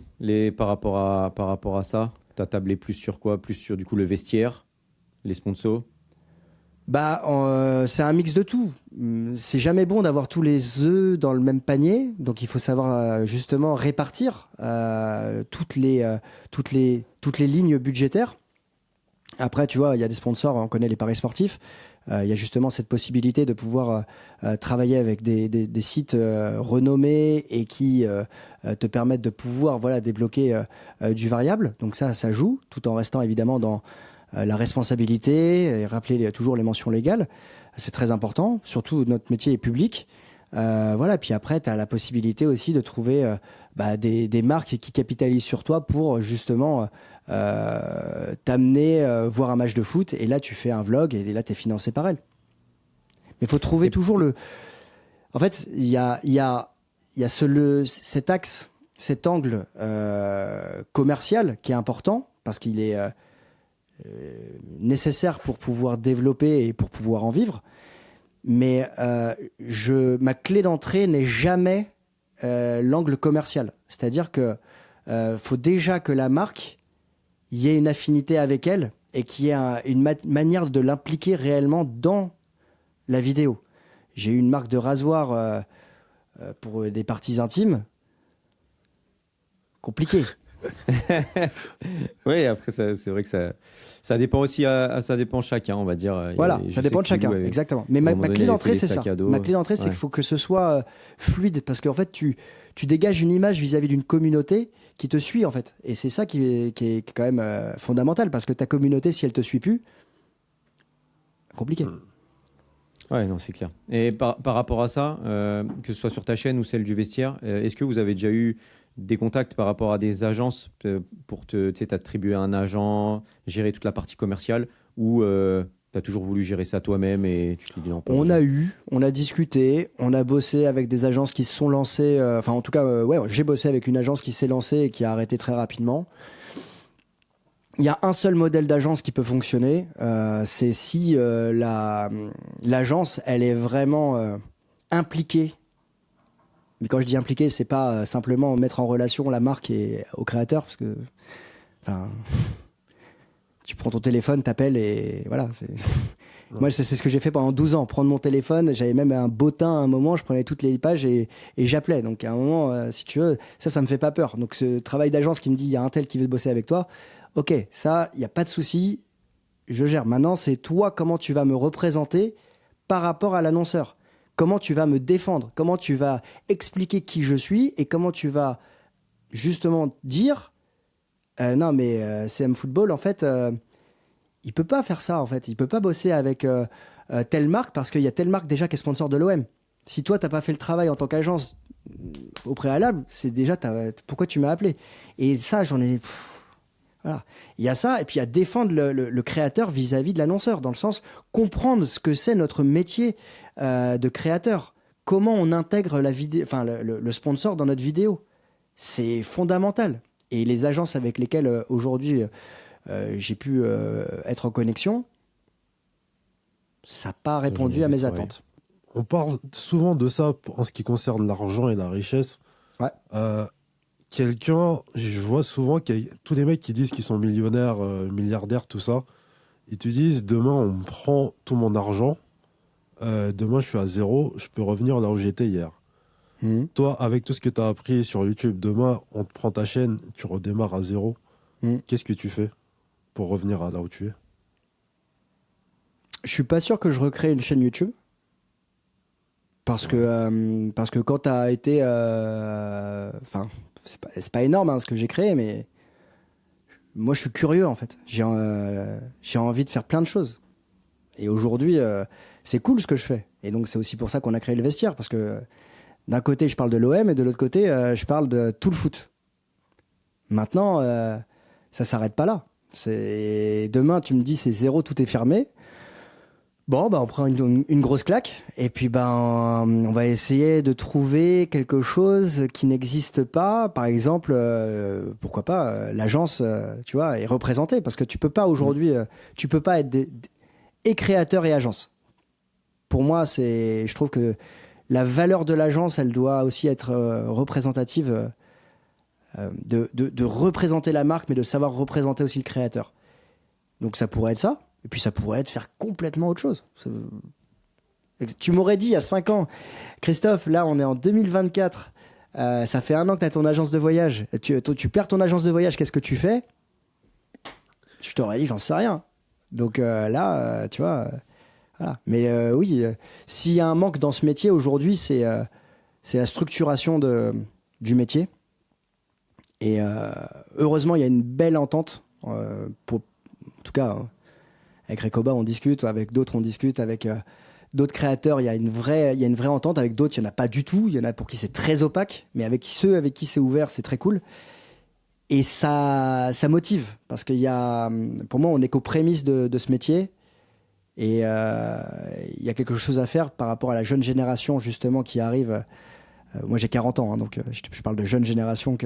par rapport à ça, tu as tablé plus sur quoi? Plus sur du coup le vestiaire, les sponsors? C'est un mix de tout. C'est jamais bon d'avoir tous les œufs dans le même panier, donc il faut savoir justement répartir toutes les lignes budgétaires. Après, tu vois, il y a des sponsors, on connaît les paris sportifs. Il y a justement cette possibilité de pouvoir travailler avec des sites renommés et qui te permettent de pouvoir débloquer du variable. Donc ça joue, tout en restant évidemment dans la responsabilité et rappeler toujours les mentions légales. C'est très important, surtout notre métier est public. Puis après, tu as la possibilité aussi de trouver des marques qui capitalisent sur toi pour justement t'amener voir un match de foot. Et là, tu fais un vlog et là, tu es financé par elle. Mais il faut trouver toujours le... En fait, il y a cet axe, cet angle commercial qui est important parce qu'il est nécessaire pour pouvoir développer et pour pouvoir en vivre. Mais ma clé d'entrée n'est jamais l'angle commercial. C'est-à-dire que faut déjà que la marque y ait une affinité avec elle et qu'il y ait une manière de l'impliquer réellement dans la vidéo. J'ai eu une marque de rasoir pour des parties intimes. Compliqué. Oui, après, c'est vrai que ça dépend aussi, ça dépend de chacun, on va dire. Voilà, ça dépend de chacun, exactement. Mais ma clé d'entrée, c'est ça. Ma clé d'entrée, c'est qu'il faut que ce soit fluide, parce qu'en fait, tu dégages une image vis-à-vis d'une communauté qui te suit, en fait. Et c'est ça qui est quand même fondamental, parce que ta communauté, si elle te suit plus, compliqué. Ouais, non, c'est clair. Et par rapport à ça, que ce soit sur ta chaîne ou celle du vestiaire, est-ce que vous avez déjà eu des contacts par rapport à des agences pour t'attribuer un agent, gérer toute la partie commerciale, ou tu as toujours voulu gérer ça toi-même et tu te dis non? On a discuté, on a bossé avec des agences qui se sont lancées, enfin en tout cas, ouais, j'ai bossé avec une agence qui s'est lancée et qui a arrêté très rapidement. Il y a un seul modèle d'agence qui peut fonctionner, c'est si l'agence, elle est vraiment impliquée. Mais quand je dis impliquée, c'est pas simplement mettre en relation la marque au créateur, parce que, enfin, tu prends ton téléphone, t'appelles et voilà. Moi, c'est ce que j'ai fait pendant 12 ans. Prendre mon téléphone, j'avais même un bottin à un moment, je prenais toutes les pages et j'appelais. Donc à un moment, si tu veux, ça me fait pas peur. Donc ce travail d'agence qui me dit, il y a un tel qui veut bosser avec toi, ok, ça, il n'y a pas de souci, je gère. Maintenant, c'est toi, comment tu vas me représenter par rapport à l'annonceur. Comment tu vas me défendre, comment tu vas expliquer qui je suis et comment tu vas justement dire non mais CM Football en fait il peut pas faire ça en fait, il peut pas bosser avec telle marque parce qu'il y a telle marque déjà qui est sponsor de l'OM. Si toi t'as pas fait le travail en tant qu'agence au préalable, c'est déjà pourquoi tu m'as appelé. Et ça j'en ai voilà. Il y a ça, et puis il y a défendre le créateur vis-à-vis de l'annonceur, dans le sens comprendre ce que c'est notre métier de créateur. Comment on intègre la vidéo, enfin le sponsor dans notre vidéo. C'est fondamental. Et les agences avec lesquelles aujourd'hui j'ai pu être en connexion, ça n'a pas répondu à mes attentes. On parle souvent de ça en ce qui concerne l'argent et la richesse. Ouais. Je vois souvent tous les mecs qui disent qu'ils sont millionnaires, milliardaires, tout ça, ils te disent demain on me prend tout mon argent, demain je suis à zéro, je peux revenir là où j'étais hier. Toi, avec tout ce que tu as appris sur YouTube, demain on te prend ta chaîne, tu redémarres à zéro. Qu'est-ce que tu fais pour revenir à là où tu es? Je suis pas sûr que je recrée une chaîne YouTube. Parce que quand tu as été... Enfin, c'est pas énorme hein, ce que j'ai créé, mais moi je suis curieux en fait. J'ai envie de faire plein de choses. Et aujourd'hui, c'est cool ce que je fais. Et donc c'est aussi pour ça qu'on a créé le vestiaire. Parce que d'un côté, je parle de l'OM et de l'autre côté, je parle de tout le foot. Maintenant, ça s'arrête pas là. Demain, tu me dis c'est zéro, tout est fermé. Bon, bah, on prend une grosse claque et puis on va essayer de trouver quelque chose qui n'existe pas. Par exemple, pourquoi pas l'agence, tu vois, est représentée parce que tu peux pas aujourd'hui, tu peux pas être et créateur et agence. Pour moi, je trouve que la valeur de l'agence, elle doit aussi être représentative, de représenter la marque, mais de savoir représenter aussi le créateur. Donc ça pourrait être ça. Et puis ça pourrait être faire complètement autre chose. Tu m'aurais dit il y a 5 ans, Christophe, là on est en 2024, ça fait 1 an que tu as ton agence de voyage, tu perds ton agence de voyage, qu'est-ce que tu fais? Je t'aurais dit, j'en sais rien. Donc là, tu vois, voilà. Mais oui, s'il y a un manque dans ce métier aujourd'hui, c'est la structuration du métier. Et heureusement, il y a une belle entente, en tout cas... Avec Recoba, on discute, avec d'autres, on discute, avec d'autres créateurs, il y a une vraie entente. Avec d'autres, il n'y en a pas du tout. Il y en a pour qui c'est très opaque, mais avec ceux avec qui c'est ouvert, c'est très cool. Et ça motive, parce qu'il y a, pour moi, on n'est qu'aux prémices de ce métier. Et il y a quelque chose à faire par rapport à la jeune génération, justement, qui arrive. Moi, j'ai 40 ans, hein, donc je parle de jeune génération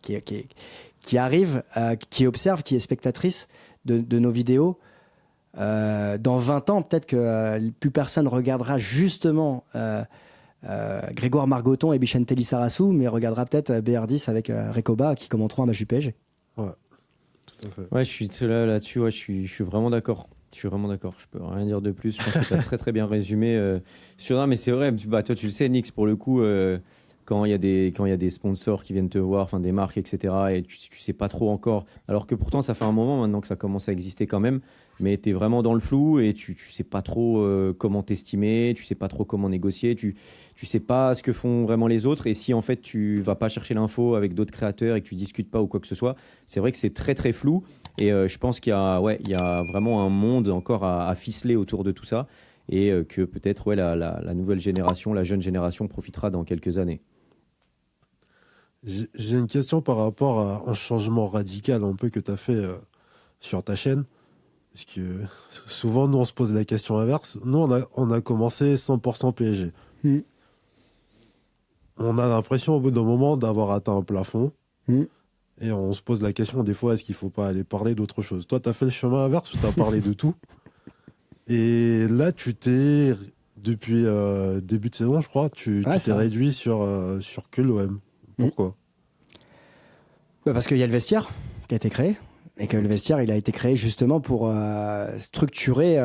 qui arrive, qui observe, qui est spectatrice de nos vidéos. Dans 20 ans, peut-être que plus personne regardera justement Grégoire Margoton et Bichentelli Sarassou, mais regardera peut-être BR10 avec Recoba qui commenteront un match du PSG. Ouais, tout à fait. Ouais, je suis là-dessus, ouais, je suis vraiment d'accord. Je suis vraiment d'accord. Je peux rien dire de plus. Je pense que tu as très très bien résumé. Mais c'est vrai, toi tu le sais, Nix, pour le coup, quand il y a des sponsors qui viennent te voir, enfin des marques, etc. Et tu sais pas trop encore. Alors que pourtant, ça fait un moment maintenant que ça commence à exister quand même. Mais tu es vraiment dans le flou et tu sais pas trop comment t'estimer, tu sais pas trop comment négocier, tu sais pas ce que font vraiment les autres. Et si en fait tu vas pas chercher l'info avec d'autres créateurs et que tu discutes pas ou quoi que ce soit, c'est vrai que c'est très très flou. Et je pense qu'il y a vraiment un monde encore à ficeler autour de tout ça. Et que peut-être la nouvelle génération, la jeune génération profitera dans quelques années. J'ai une question par rapport à un changement radical un peu que tu as fait sur ta chaîne. Parce que souvent, nous, on se pose la question inverse. Nous, on a commencé 100% PSG. Mm. On a l'impression, au bout d'un moment, d'avoir atteint un plafond. Mm. Et on se pose la question, des fois, est-ce qu'il ne faut pas aller parler d'autre chose? Toi, tu as fait le chemin inverse ou tu as parlé de tout? Et là, depuis début de saison, je crois, tu t'es réduit sur que l'OM. Pourquoi? Parce qu'il y a le vestiaire qui a été créé. Et que le vestiaire, il a été créé justement pour structurer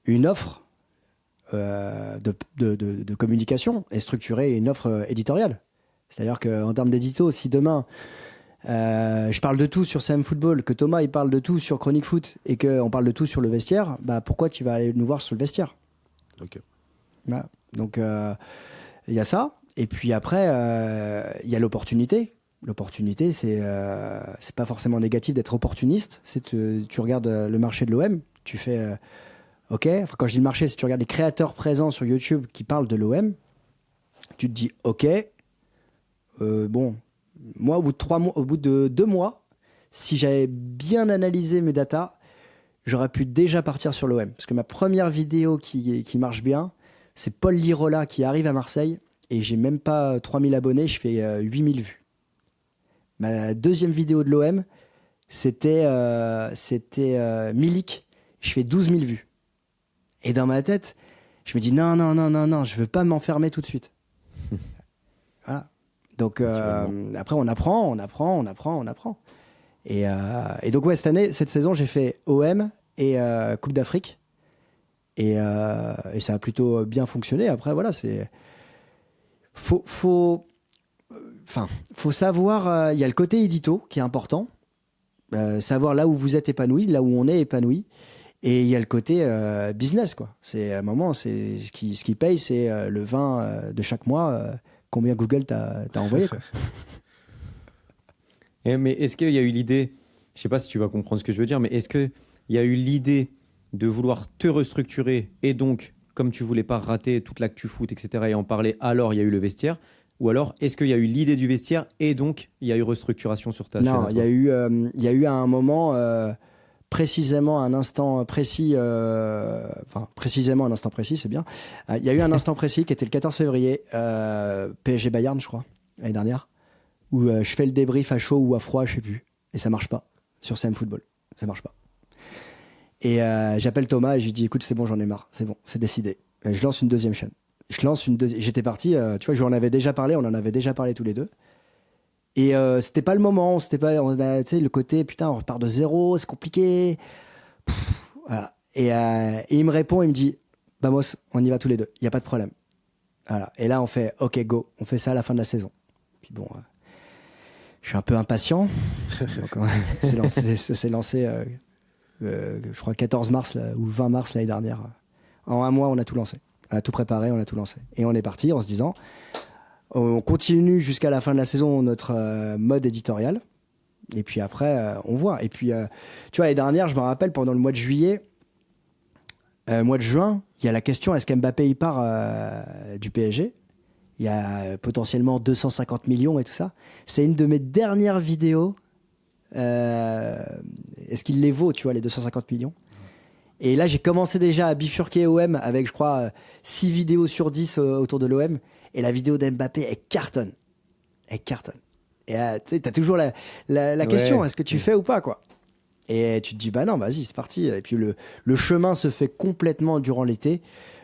une offre de communication et structurer une offre éditoriale. C'est-à-dire qu'en termes d'édito, si demain, je parle de tout sur CM Football, que Thomas il parle de tout sur Chronique Foot et qu'on parle de tout sur le vestiaire, bah, pourquoi tu vas aller nous voir sur le vestiaire? Ok. Voilà. Donc, il y a ça. Et puis après, il y a l'opportunité. L'opportunité, c'est pas forcément négatif d'être opportuniste. Tu regardes le marché de l'OM, tu fais OK. Enfin, quand je dis le marché, c'est tu regardes les créateurs présents sur YouTube qui parlent de l'OM, tu te dis OK. Bon, moi, au bout de 2 mois, si j'avais bien analysé mes datas, j'aurais pu déjà partir sur l'OM. Parce que ma première vidéo qui marche bien, c'est Paul Lirola qui arrive à Marseille et j'ai même pas 3000 abonnés, je fais 8000 vues. Ma deuxième vidéo de l'OM, c'était Milik. Je fais 12 000 vues. Et dans ma tête, je me dis non, je veux pas m'enfermer tout de suite. Voilà. Donc après, on apprend. Et donc ouais, cette saison, j'ai fait OM et Coupe d'Afrique. Et ça a plutôt bien fonctionné. Après, voilà, c'est... Faut savoir, il y a le côté édito qui est important, savoir là où vous êtes épanoui, là où on est épanoui, et il y a le côté business, quoi. C'est à un moment, c'est ce qui paye, c'est le vin de chaque mois, combien Google t'a envoyé, quoi. Mais est-ce qu'il y a eu l'idée, je sais pas si tu vas comprendre ce que je veux dire, mais est-ce qu'il y a eu l'idée de vouloir te restructurer et donc, comme tu voulais pas rater toute l'actu foot, etc., et en parler, alors il y a eu le vestiaire? Ou alors, est-ce qu'il y a eu l'idée du vestiaire et donc il y a eu restructuration sur ta chaîne? Non, il y a eu à un moment, précisément un instant précis, précisément un instant précis, c'est bien. Il y a eu un instant précis qui était le 14 février, PSG Bayern, je crois, l'année dernière, où je fais le débrief à chaud ou à froid, je sais plus, et ça marche pas sur CM Football, ça marche pas. Et j'appelle Thomas et je lui dis, écoute, c'est bon, j'en ai marre, c'est bon, c'est décidé. Et je lance une deuxième chaîne. J'étais parti, tu vois, on en avait déjà parlé tous les deux. Et c'était pas le moment, tu sais, le côté, putain, on repart de zéro, c'est compliqué. Voilà. Et il me répond, il me dit, Vamos, on y va tous les deux, il n'y a pas de problème. Voilà. Et là, on fait, OK, go, on fait ça à la fin de la saison. Puis bon, je suis un peu impatient. Donc, c'est lancé, je crois, 14 mars là, ou 20 mars l'année dernière. En un mois, on a tout lancé. On a tout préparé, on a tout lancé. Et on est parti en se disant, on continue jusqu'à la fin de la saison notre mode éditorial. Et puis après, on voit. Et puis, tu vois, l'année dernière, je me rappelle, pendant le mois de juillet, mois de juin, il y a la question, est-ce qu'Mbappé il part du PSG? Il y a potentiellement 250 millions et tout ça. C'est une de mes dernières vidéos. Est-ce qu'il les vaut, tu vois, les 250 millions? Et là, j'ai commencé déjà à bifurquer OM avec, je crois, 6 vidéos sur 10 autour de l'OM. Et la vidéo d'Mbappé, elle cartonne. Et tu sais, t'as toujours la question, est-ce que tu fais ou pas, quoi? Et tu te dis, bah non, vas-y, c'est parti. Et puis le chemin se fait complètement durant l'été.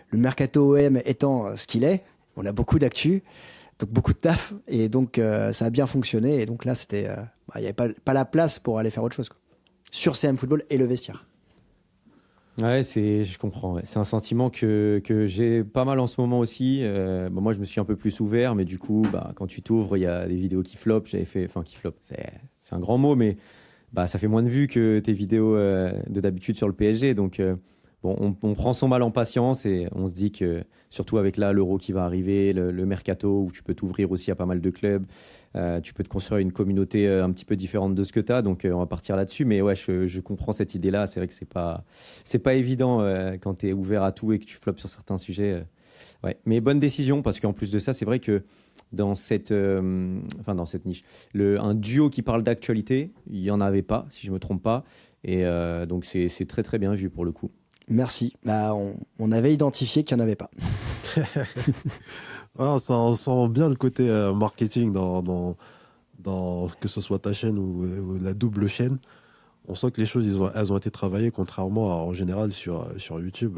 Le mercato OM étant ce qu'il est, on a beaucoup d'actu, donc beaucoup de taf. Et donc, ça a bien fonctionné. Et donc là, il n'y avait pas la place pour aller faire autre chose, quoi, sur CM Football et le vestiaire. Ouais, je comprends. Ouais. C'est un sentiment que j'ai pas mal en ce moment aussi. Moi, je me suis un peu plus ouvert, mais du coup, quand tu t'ouvres, il y a des vidéos qui flopent. Qui flopent, c'est un grand mot, mais ça fait moins de vues que tes vidéos de d'habitude sur le PSG. Donc, on prend son mal en patience et on se dit que, surtout avec là, l'Euro qui va arriver, le mercato, où tu peux t'ouvrir aussi à pas mal de clubs, tu peux te construire une communauté un petit peu différente de ce que tu as. Donc, on va partir là-dessus. Mais ouais, je comprends cette idée-là. C'est vrai que c'est pas évident quand tu es ouvert à tout et que tu floppes sur certains sujets. Ouais. Mais bonne décision, parce qu'en plus de ça, c'est vrai que dans cette niche, un duo qui parle d'actualité, il n'y en avait pas, si je ne me trompe pas. Et donc, c'est très, très bien vu pour le coup. Merci. On avait identifié qu'il n'y en avait pas. Voilà, ça, on sent bien le côté marketing dans que ce soit ta chaîne ou la double chaîne. On sent que les choses, elles ont été travaillées, contrairement en général sur YouTube.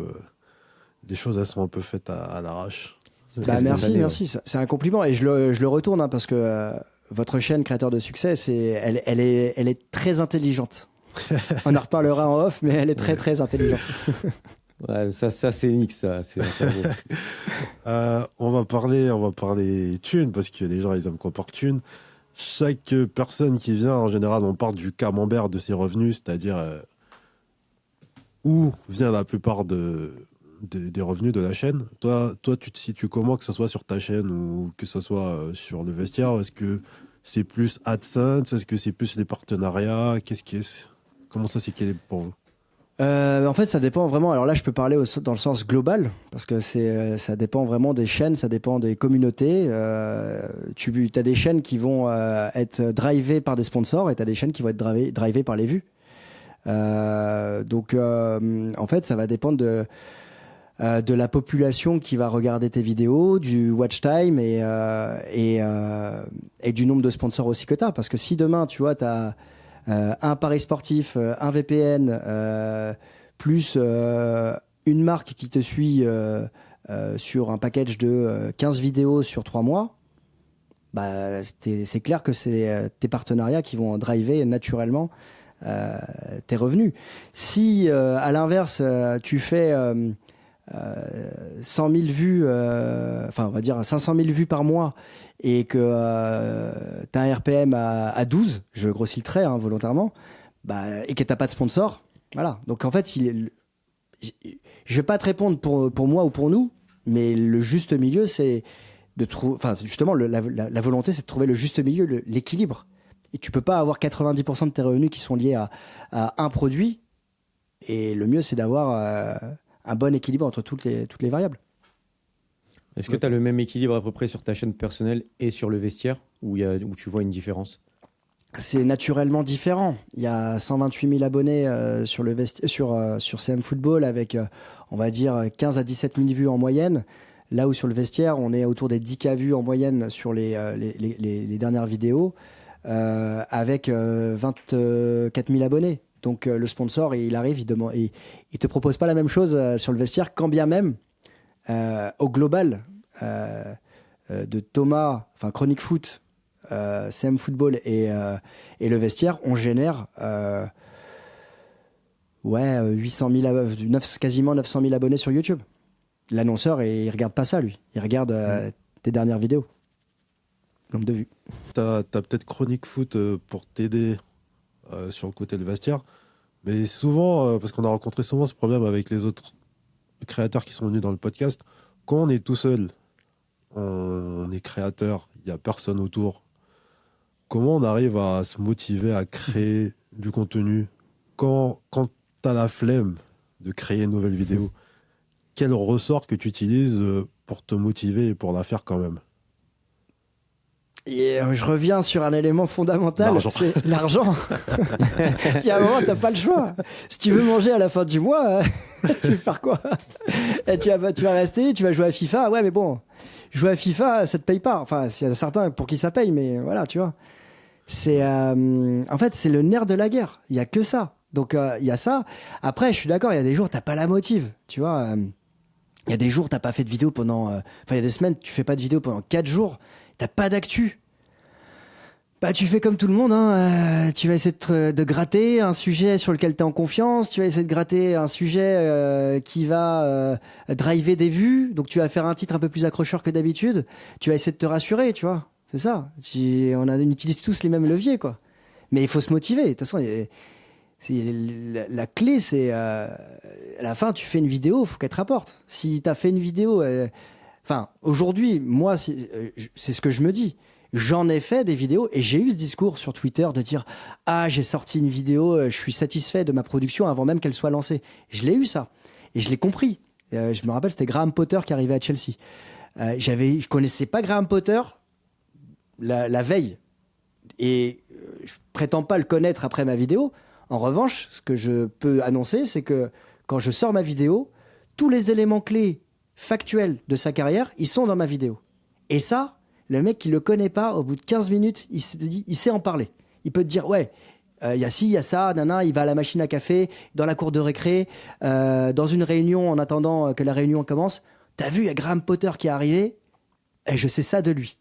Les choses, elles sont un peu faites à l'arrache. Merci. C'est un compliment et je le retourne hein, parce que votre chaîne Créateur de succès, elle est très intelligente. On en reparlera en off, mais elle est très très intelligente. Ouais, ça c'est Nick, ça. On va parler thunes parce que les gens ils aiment qu'on parle thunes. Chaque personne qui vient, en général, on part du camembert de ses revenus, c'est-à-dire où vient la plupart des revenus de la chaîne. Toi, tu te situes comment, que ce soit sur ta chaîne ou que ce soit sur le vestiaire? Est-ce que c'est plus AdSense? Est-ce que c'est plus les partenariats? Comment ça s'équilibre pour vous? En fait, ça dépend vraiment. Alors là, je peux parler dans le sens global, parce que ça dépend vraiment des chaînes, ça dépend des communautés. Tu as des chaînes qui vont être drivées par des sponsors et tu as des chaînes qui vont être drivées par les vues. Donc, en fait, ça va dépendre de la population qui va regarder tes vidéos, du watch time et du nombre de sponsors aussi que tu as. Parce que si demain, tu vois, tu as un pari sportif, un VPN, plus une marque qui te suit sur un package de 15 vidéos sur 3 mois, c'est clair que c'est tes partenariats qui vont driver naturellement tes revenus. Si, à l'inverse, tu fais 100 000 vues, on va dire 500 000 vues par mois et que tu as un RPM à 12, je grossis le trait volontairement, et que tu n'as pas de sponsor, voilà. Donc en fait, je ne vais pas te répondre pour moi ou pour nous, mais le juste milieu, c'est de trouver. Enfin, justement, la volonté, c'est de trouver le juste milieu, l'équilibre. Et tu ne peux pas avoir 90% de tes revenus qui sont liés à un produit. Et le mieux, c'est d'avoir un bon équilibre entre toutes les variables. Est-ce que tu as le même équilibre à peu près sur ta chaîne personnelle et sur le vestiaire, où tu vois une différence? C'est naturellement différent. Il y a 128 000 abonnés sur CM Football avec, on va dire, 15 à 17 000 vues en moyenne. Là où sur le vestiaire, on est autour des 10K vues en moyenne sur les dernières vidéos, avec 24 000 abonnés. Donc le sponsor, il arrive, il te propose pas la même chose sur le vestiaire, quand bien même au global de Thomas, enfin Chronique Foot, CM Football et le vestiaire, on génère 800 000, quasiment 900 000 abonnés sur YouTube. L'annonceur, il regarde pas ça, lui. Il regarde tes dernières vidéos. Nombre de vues. T'as peut-être Chronique Foot pour t'aider sur le côté de vestiaire. Mais souvent, parce qu'on a rencontré souvent ce problème avec les autres créateurs qui sont venus dans le podcast, quand on est tout seul, on est créateur, il n'y a personne autour, comment on arrive à se motiver à créer du contenu quand tu as la flemme de créer une nouvelle vidéo? Quel ressort que tu utilises pour te motiver et pour la faire quand même? Et je reviens sur un élément fondamental, c'est l'argent. Il y a un moment, tu n'as pas le choix. Si tu veux manger à la fin du mois, tu vas faire quoi? Et tu vas rester, tu vas jouer à FIFA. Ouais, mais bon, jouer à FIFA, ça ne te paye pas. Enfin, il y a certains pour qui ça paye, mais voilà, tu vois. En fait, c'est le nerf de la guerre. Il n'y a que ça. Donc, il y a ça. Après, je suis d'accord, il y a des jours, tu n'as pas la motive. Tu vois, il y a des jours, tu n'as pas fait de vidéo pendant... il y a des semaines, tu ne fais pas de vidéo pendant 4 jours. T'as pas d'actu. Bah, tu fais comme tout le monde, hein. Tu vas essayer de gratter un sujet sur lequel tu es en confiance, tu vas essayer de gratter un sujet qui va driver des vues, donc tu vas faire un titre un peu plus accrocheur que d'habitude, tu vas essayer de te rassurer, tu vois, c'est ça. On utilise tous les mêmes leviers, quoi. Mais il faut se motiver, de toute façon, la clé, c'est à la fin, tu fais une vidéo, il faut qu'elle te rapporte. Si tu as fait une vidéo, enfin, aujourd'hui, moi, c'est ce que je me dis. J'en ai fait des vidéos et j'ai eu ce discours sur Twitter de dire « Ah, j'ai sorti une vidéo, je suis satisfait de ma production avant même qu'elle soit lancée. » Je l'ai eu ça et je l'ai compris. Je me rappelle, c'était Graham Potter qui arrivait à Chelsea. Je connaissais pas Graham Potter la veille et je prétends pas le connaître après ma vidéo. En revanche, ce que je peux annoncer, c'est que quand je sors ma vidéo, tous les éléments clés factuels de sa carrière, ils sont dans ma vidéo. Et ça, le mec qui le connaît pas, au bout de 15 minutes, il sait en parler. Il peut te dire, ouais, il y a ci, il y a ça, nana, il va à la machine à café, dans la cour de récré, dans une réunion, en attendant que la réunion commence. T'as vu, il y a Graham Potter qui est arrivé, et je sais ça de lui.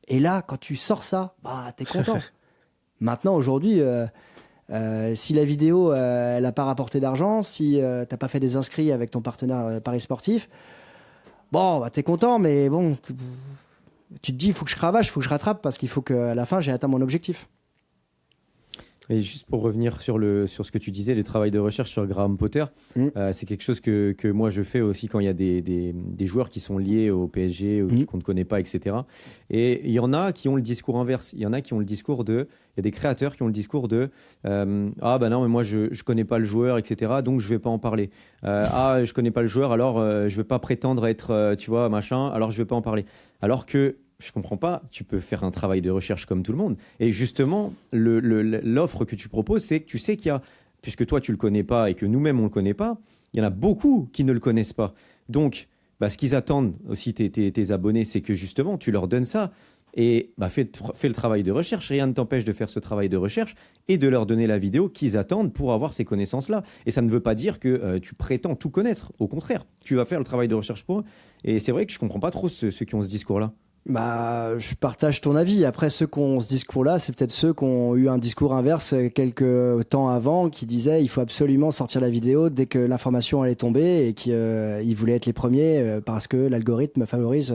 Et là, quand tu sors ça, bah, t'es content. Maintenant, aujourd'hui, si la vidéo, elle n'a pas rapporté d'argent, si t'as pas fait des inscrits avec ton partenaire Paris Sportif, bon, bah, t'es content, mais bon, tu te dis, il faut que je cravache, il faut que je rattrape, parce qu'il faut qu'à la fin, j'ai atteint mon objectif. Et juste pour revenir sur ce que tu disais, le travail de recherche sur Graham Potter, c'est quelque chose que moi je fais aussi quand il y a des joueurs qui sont liés au PSG ou qu'on ne connaît pas, etc. Et il y en a qui ont le discours inverse. Il y en a qui ont le discours il y a des créateurs qui ont le discours ah bah non, mais moi je connais pas le joueur, etc. Donc je vais pas en parler. Je connais pas le joueur, alors je vais pas prétendre être, tu vois, machin, alors je vais pas en parler. Alors que je comprends pas, tu peux faire un travail de recherche comme tout le monde. Et justement, l'offre que tu proposes, c'est que tu sais qu'il y a, puisque toi tu le connais pas et que nous-mêmes on le connaît pas, il y en a beaucoup qui ne le connaissent pas. Donc, ce qu'ils attendent aussi, tes abonnés, c'est que justement tu leur donnes ça. Et fais le travail de recherche. Rien ne t'empêche de faire ce travail de recherche et de leur donner la vidéo qu'ils attendent pour avoir ces connaissances-là. Et ça ne veut pas dire que tu prétends tout connaître. Au contraire, tu vas faire le travail de recherche pour eux. Et c'est vrai que je comprends pas trop ceux qui ont ce discours-là. Bah, je partage ton avis. Après, ceux qui ont ce discours-là, c'est peut-être ceux qui ont eu un discours inverse quelques temps avant, qui disaient il faut absolument sortir la vidéo dès que l'information allait tomber et qu'ils voulaient être les premiers parce que l'algorithme favorise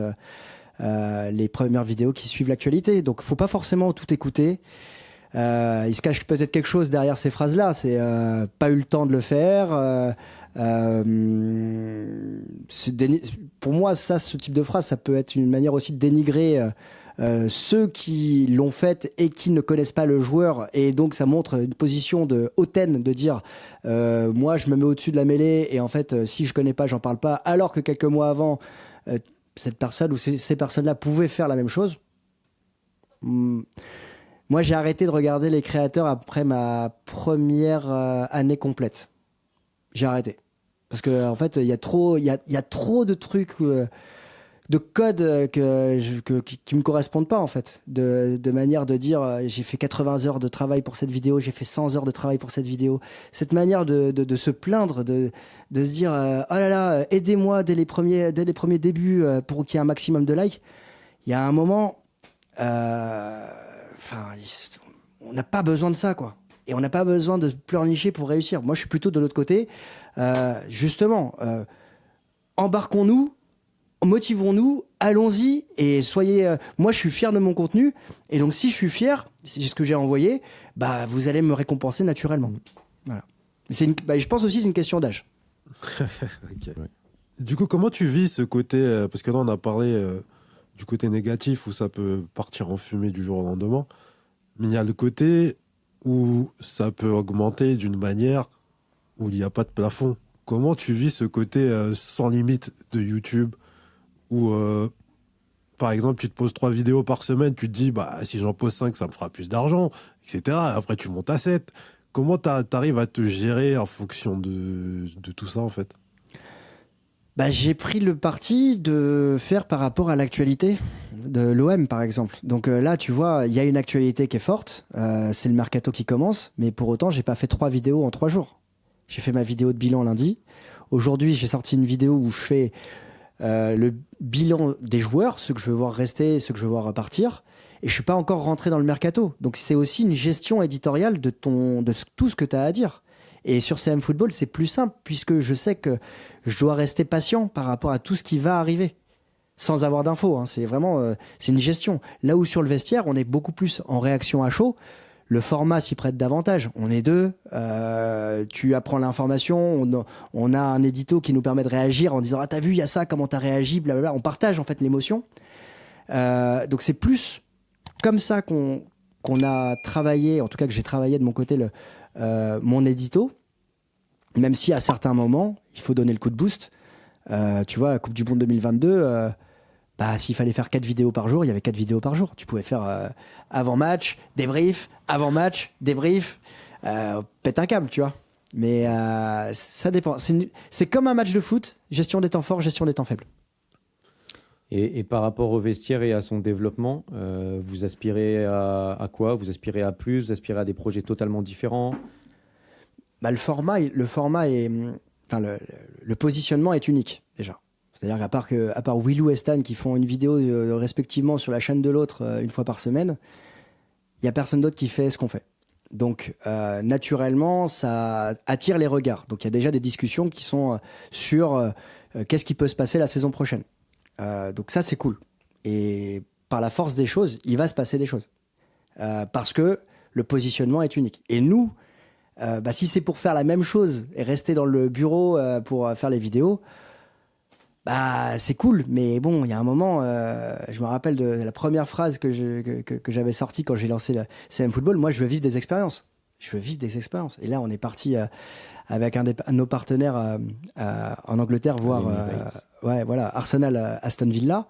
les premières vidéos qui suivent l'actualité. Donc, faut pas forcément tout écouter. Il se cache peut-être quelque chose derrière ces phrases-là. C'est pas eu le temps de le faire. Pour moi, ce type de phrase, ça peut être une manière aussi de dénigrer ceux qui l'ont faite et qui ne connaissent pas le joueur. Et donc, ça montre une position de hautaine, de dire moi, je me mets au-dessus de la mêlée et en fait, si je connais pas, j'en parle pas. Alors que quelques mois avant, cette personne ou ces personnes-là pouvaient faire la même chose. Moi, j'ai arrêté de regarder les créateurs après ma première année complète. J'ai arrêté. Parce qu'en fait, il y a trop de trucs, de codes qui ne me correspondent pas, en fait. De manière de dire, j'ai fait 80 heures de travail pour cette vidéo, j'ai fait 100 heures de travail pour cette vidéo. Cette manière de se plaindre, de se dire, oh là là, aidez-moi dès les premiers débuts pour qu'il y ait un maximum de likes. Il y a un moment, on n'a pas besoin de ça, quoi. Et on n'a pas besoin de pleurnicher pour réussir. Moi, je suis plutôt de l'autre côté. Justement, embarquons-nous, motivons-nous, allons-y et soyez... moi, je suis fier de mon contenu. Et donc, si je suis fier, c'est ce que j'ai envoyé, vous allez me récompenser naturellement. Voilà. Je pense aussi que c'est une question d'âge. Okay. Ouais. Du coup, comment tu vis ce côté... parce que là, on a parlé du côté négatif où ça peut partir en fumée du jour au lendemain. Mais il y a le côté... où ça peut augmenter d'une manière où il n'y a pas de plafond. Comment tu vis ce côté sans limite de YouTube où, par exemple, tu te poses 3 vidéos par semaine, tu te dis, si j'en pose 5, ça me fera plus d'argent, etc. Après, tu montes à 7. Comment t'arrives à te gérer en fonction de tout ça, en fait ? J'ai pris le parti de faire par rapport à l'actualité de l'OM, par exemple. Donc là, tu vois, il y a une actualité qui est forte. C'est le mercato qui commence. Mais pour autant, j'ai pas fait 3 vidéos en 3 jours. J'ai fait ma vidéo de bilan lundi. Aujourd'hui, j'ai sorti une vidéo où je fais le bilan des joueurs, ceux que je veux voir rester, ceux que je veux voir partir. et je suis pas encore rentré dans le mercato. Donc c'est aussi une gestion éditoriale de tout ce que tu as à dire. Et sur CM Football, c'est plus simple puisque je sais que je dois rester patient par rapport à tout ce qui va arriver, sans avoir d'infos. Hein. C'est vraiment c'est une gestion. Là où sur le vestiaire, on est beaucoup plus en réaction à chaud. Le format s'y prête davantage. On est deux. Tu apprends l'information. On a un édito qui nous permet de réagir en disant « Ah, t'as vu, il y a ça, comment t'as réagi ?» Blablabla. On partage en fait l'émotion. Donc c'est plus comme ça qu'on a travaillé, en tout cas que j'ai travaillé de mon côté mon édito, même si à certains moments, il faut donner le coup de boost. Tu vois, la Coupe du Monde 2022, s'il fallait faire 4 vidéos par jour, il y avait 4 vidéos par jour. Tu pouvais faire avant-match, débrief, avant-match, débrief, pète un câble, tu vois. Mais ça dépend. C'est comme un match de foot, gestion des temps forts, gestion des temps faibles. Et par rapport au vestiaire et à son développement, vous aspirez à quoi? Vous aspirez à plus? Vous aspirez à des projets totalement différents? Le format est... Enfin, le positionnement est unique, déjà. C'est-à-dire qu'à part Willou et Stan qui font une vidéo respectivement sur la chaîne de l'autre une fois par semaine, il n'y a personne d'autre qui fait ce qu'on fait. Donc, naturellement, ça attire les regards. Donc, il y a déjà des discussions qui sont sur qu'est-ce qui peut se passer la saison prochaine. Donc ça, c'est cool. Et par la force des choses, il va se passer des choses. Parce que le positionnement est unique. Et nous, si c'est pour faire la même chose et rester dans le bureau pour faire les vidéos, c'est cool. Mais bon, il y a un moment, je me rappelle de la première phrase que j'avais sortie quand j'ai lancé le CM Football. Moi, je veux vivre des expériences. Je veux vivre des expériences. Et là, on est parti avec un de nos partenaires en Angleterre voir Arsenal Aston Villa.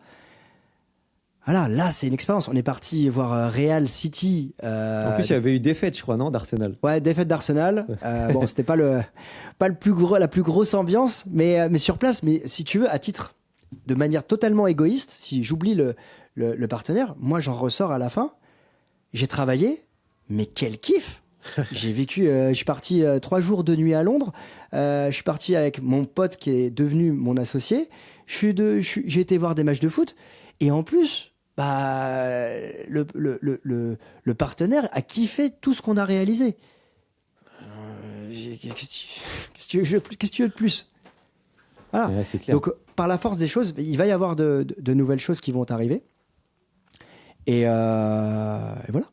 Voilà, là c'est une expérience. On est parti voir Real City. En plus, il y avait eu défaite, je crois, non, d'Arsenal. Ouais, défaite d'Arsenal. Bon, c'était pas la plus grosse ambiance, mais sur place. Mais si tu veux, à titre de manière totalement égoïste, si j'oublie le partenaire, moi j'en ressors à la fin. J'ai travaillé, mais quel kiff! J'ai vécu, je suis parti 3 jours 2 nuits à Londres. Je suis parti avec mon pote qui est devenu mon associé. J'ai été voir des matchs de foot. Et en plus, le partenaire a kiffé tout ce qu'on a réalisé. Qu'est-ce que tu veux de plus? Voilà. Ouais, c'est clair. Donc, par la force des choses, il va y avoir de nouvelles choses qui vont arriver. Et voilà.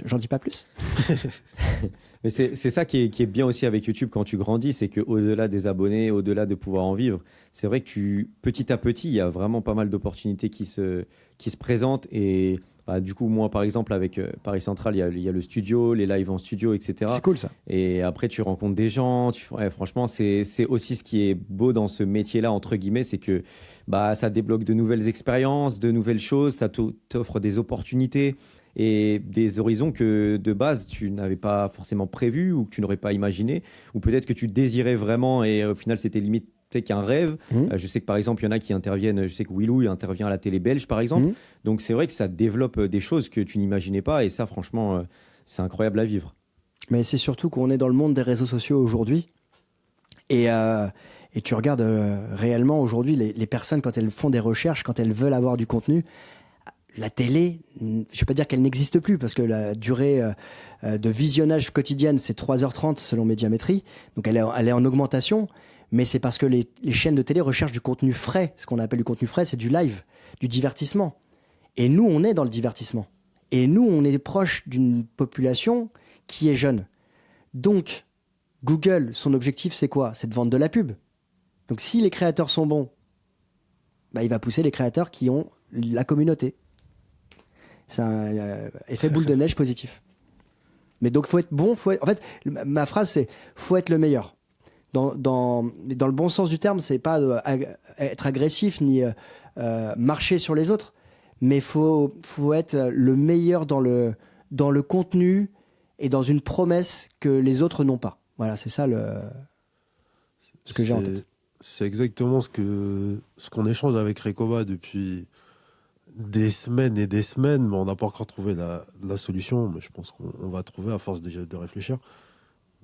J'en dis pas plus. Mais c'est ça qui est bien aussi avec YouTube quand tu grandis, c'est qu'au-delà des abonnés, au-delà de pouvoir en vivre, c'est vrai que petit à petit, il y a vraiment pas mal d'opportunités qui se présentent. Et du coup, moi, par exemple, avec Paris Central, il y a le studio, les lives en studio, etc. C'est cool, ça. Et après, tu rencontres des gens. Franchement, c'est aussi ce qui est beau dans ce métier-là, entre guillemets, c'est que ça débloque de nouvelles expériences, de nouvelles choses, ça t'offre des opportunités et des horizons que de base tu n'avais pas forcément prévus ou que tu n'aurais pas imaginé, ou peut-être que tu désirais vraiment et au final c'était limite qu'un rêve. Je sais que par exemple il y en a qui interviennent, je sais que Willou il intervient à la télé belge par exemple, donc c'est vrai que ça développe des choses que tu n'imaginais pas et ça franchement c'est incroyable à vivre. Mais c'est surtout qu'on est dans le monde des réseaux sociaux aujourd'hui et tu regardes réellement aujourd'hui les personnes quand elles font des recherches, quand elles veulent avoir du contenu. La télé, je ne vais pas dire qu'elle n'existe plus, parce que la durée de visionnage quotidienne, c'est 3h30 selon Médiamétrie. Donc elle est en augmentation, mais c'est parce que les chaînes de télé recherchent du contenu frais. Ce qu'on appelle du contenu frais, c'est du live, du divertissement. Et nous, on est dans le divertissement. Et nous, on est proche d'une population qui est jeune. Donc, Google, son objectif, c'est quoi? C'est de vendre de la pub. Donc si les créateurs sont bons, il va pousser les créateurs qui ont la communauté. C'est un effet boule de neige positif. Mais donc, faut être bon. En fait, ma phrase, c'est « faut être le meilleur ». Dans le bon sens du terme, c'est pas être agressif ni marcher sur les autres, mais faut être le meilleur dans le contenu et dans une promesse que les autres n'ont pas. Voilà, c'est ça ce que j'ai en tête. C'est exactement ce qu'on échange avec Recoba depuis des semaines et des semaines, mais on n'a pas encore trouvé la solution. Mais je pense qu'on va trouver à force déjà de réfléchir.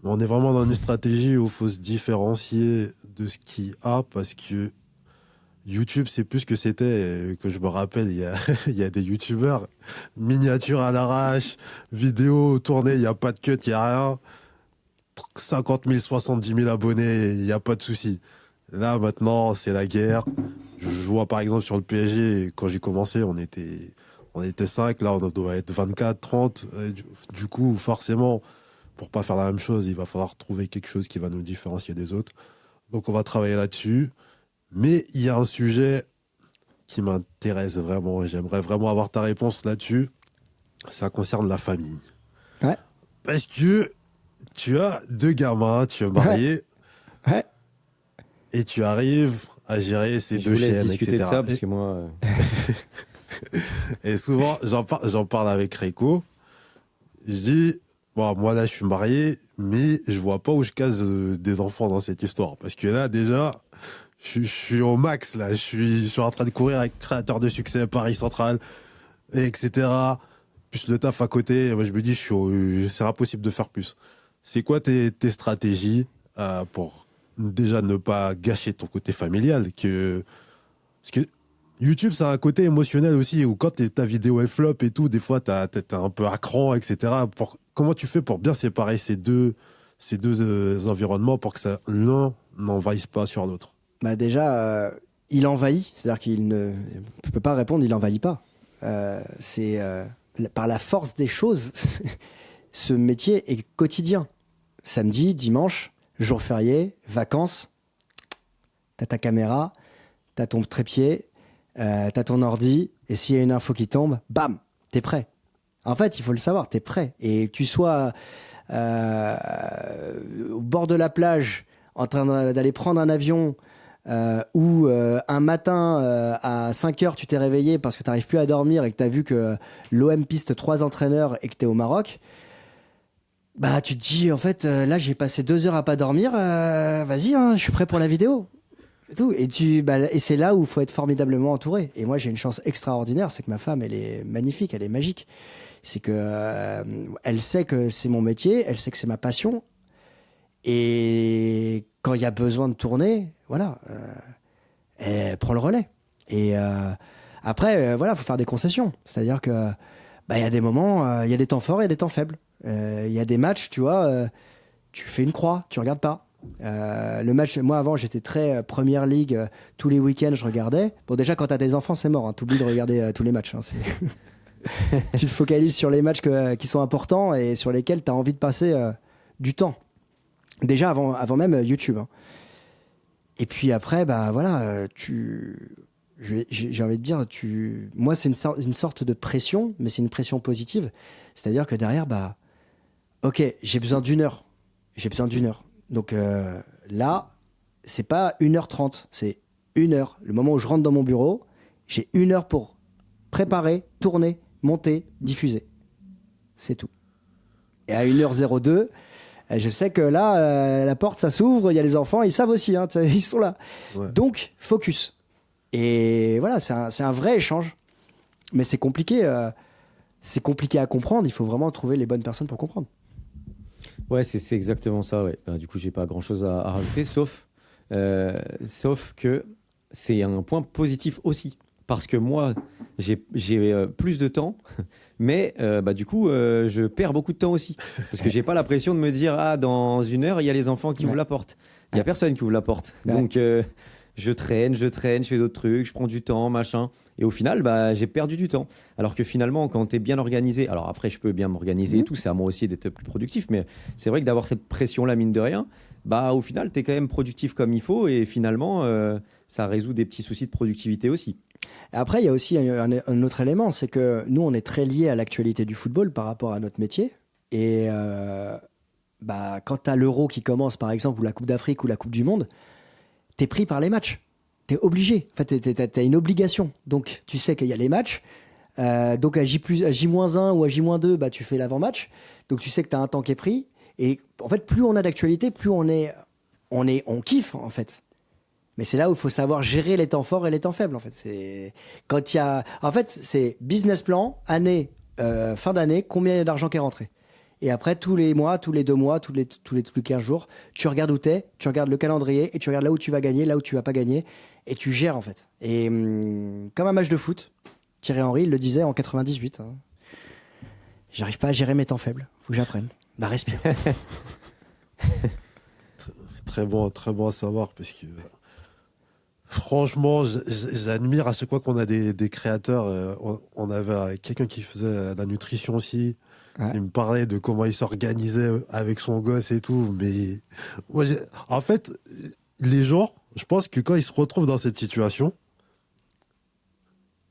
Mais on est vraiment dans une stratégie où il faut se différencier de ce qu'il y a, parce que YouTube, c'est plus ce que c'était, que je me rappelle, il y a des YouTubeurs, miniatures à l'arrache, vidéos tournées, il n'y a pas de cut, il n'y a rien. 50 000, 70 000 abonnés, il n'y a pas de souci. Là, maintenant, c'est la guerre. Je vois par exemple sur le PSG, quand j'ai commencé, on était 5, là, on doit être 24, 30. Du coup, forcément, pour pas faire la même chose, il va falloir trouver quelque chose qui va nous différencier des autres. Donc, on va travailler là-dessus. Mais il y a un sujet qui m'intéresse vraiment et j'aimerais vraiment avoir ta réponse là-dessus. Ça concerne la famille. Ouais. Parce que tu as 2 gamins, tu es marié. Ouais. Et tu arrives à gérer ces Je 2 vous laisse chaînes, discuter etc. de ça parce que moi. Et souvent, j'en parle avec Reiko. Je dis, bon, moi là, je suis marié, mais je vois pas où je case des enfants dans cette histoire. Parce que là, déjà, je suis au max, là. Je suis en train de courir avec Créateur de succès, Paris Central, etc. Plus le taf à côté. Moi, je me dis, c'est impossible de faire plus. C'est quoi tes stratégies pour déjà ne pas gâcher ton côté familial Parce que YouTube, c'est un côté émotionnel aussi, où quand ta vidéo elle flop et tout, des fois, t'es un peu à cran, etc. Comment tu fais pour bien séparer ces deux environnements pour que l'un n'envahisse pas sur l'autre? Bah déjà, il envahit, c'est-à-dire je peux pas répondre, il envahit pas. Par la force des choses, ce métier est quotidien. Samedi, dimanche, jour férié, vacances, t'as ta caméra, t'as ton trépied, t'as ton ordi, et s'il y a une info qui tombe, bam, t'es prêt. En fait, il faut le savoir, t'es prêt. Et que tu sois au bord de la plage, en train d'aller prendre un avion, ou un matin à 5h, tu t'es réveillé parce que t'arrives plus à dormir et que t'as vu que l'OM piste 3 entraîneurs et que t'es au Maroc, bah tu te dis, en fait, là j'ai passé 2 heures à pas dormir, vas-y, hein, je suis prêt pour la vidéo. Et c'est là où il faut être formidablement entouré. Et moi, j'ai une chance extraordinaire, c'est que ma femme, elle est magnifique, elle est magique. C'est que elle sait que c'est mon métier, elle sait que c'est ma passion. Et quand il y a besoin de tourner, voilà, elle prend le relais. Et après, voilà, faut faire des concessions. C'est-à-dire que il y a des moments, il y a des temps forts et des temps faibles. Il y a des matchs, tu vois, tu fais une croix, tu regardes pas. Le match, moi avant j'étais très Première Ligue, tous les week-ends je regardais. Bon, déjà quand t'as des enfants c'est mort, hein, t'oublies de regarder tous les matchs, hein, tu te focalises sur les matchs qui sont importants et sur lesquels t'as envie de passer du temps, déjà avant même YouTube, hein. Et puis après bah voilà, j'ai envie de dire, moi c'est une sorte de pression, mais c'est une pression positive, c'est à dire que derrière bah ok, j'ai besoin d'une heure. Donc là, c'est pas 1h30, c'est 1 heure. Le moment où je rentre dans mon bureau, j'ai 1 heure pour préparer, tourner, monter, diffuser. C'est tout. Et à 1h02, je sais que là, la porte, ça s'ouvre, il y a les enfants, ils savent aussi, hein, ils sont là. Ouais. Donc, focus. Et voilà, c'est un vrai échange. Mais c'est compliqué à comprendre, il faut vraiment trouver les bonnes personnes pour comprendre. Ouais, c'est exactement ça. Ouais. Du coup, j'ai pas grand-chose à rajouter, sauf que c'est un point positif aussi, parce que moi, j'ai plus de temps, mais du coup, je perds beaucoup de temps aussi, parce que j'ai pas la pression de me dire dans 1 heure, il y a les enfants qui ouvrent la porte. Il y a personne qui ouvre la porte, donc je traîne, je fais d'autres trucs, je prends du temps, machin. Et au final, j'ai perdu du temps. Alors que finalement, quand tu es bien organisé, alors après, je peux bien m'organiser et tout, c'est à moi aussi d'être plus productif, mais c'est vrai que d'avoir cette pression-là, mine de rien, au final, tu es quand même productif comme il faut et finalement, ça résout des petits soucis de productivité aussi. Après, il y a aussi un autre élément, c'est que nous, on est très liés à l'actualité du football par rapport à notre métier. Et quand tu as l'Euro qui commence, par exemple, ou la Coupe d'Afrique ou la Coupe du Monde, tu es pris par les matchs. T'es obligé, en fait, t'as une obligation. Donc, tu sais qu'il y a les matchs. Donc, à J-1 ou à J-2, tu fais l'avant-match. Donc, tu sais que t'as un temps qui est pris. Et en fait, plus on a d'actualité, plus on kiffe, en fait. Mais c'est là où il faut savoir gérer les temps forts et les temps faibles, en fait. En fait, c'est business plan, année, fin d'année, combien d'argent qui est rentré. Et après, tous les mois, tous les 2 mois, tous les 15 jours, tu regardes où t'es, tu regardes le calendrier et tu regardes là où tu vas gagner, là où tu vas pas gagner. Et tu gères, en fait. Et comme un match de foot, Thierry Henry, il le disait en 98. Hein. J'arrive pas à gérer mes temps faibles. Faut que j'apprenne. Bah, respire. Très bon à savoir, parce que franchement, j'admire à chaque fois qu'on a des créateurs. On avait quelqu'un qui faisait de la nutrition aussi. Ouais. Il me parlait de comment il s'organisait avec son gosse et tout. Mais moi, en fait, les gens, je pense que quand ils se retrouvent dans cette situation,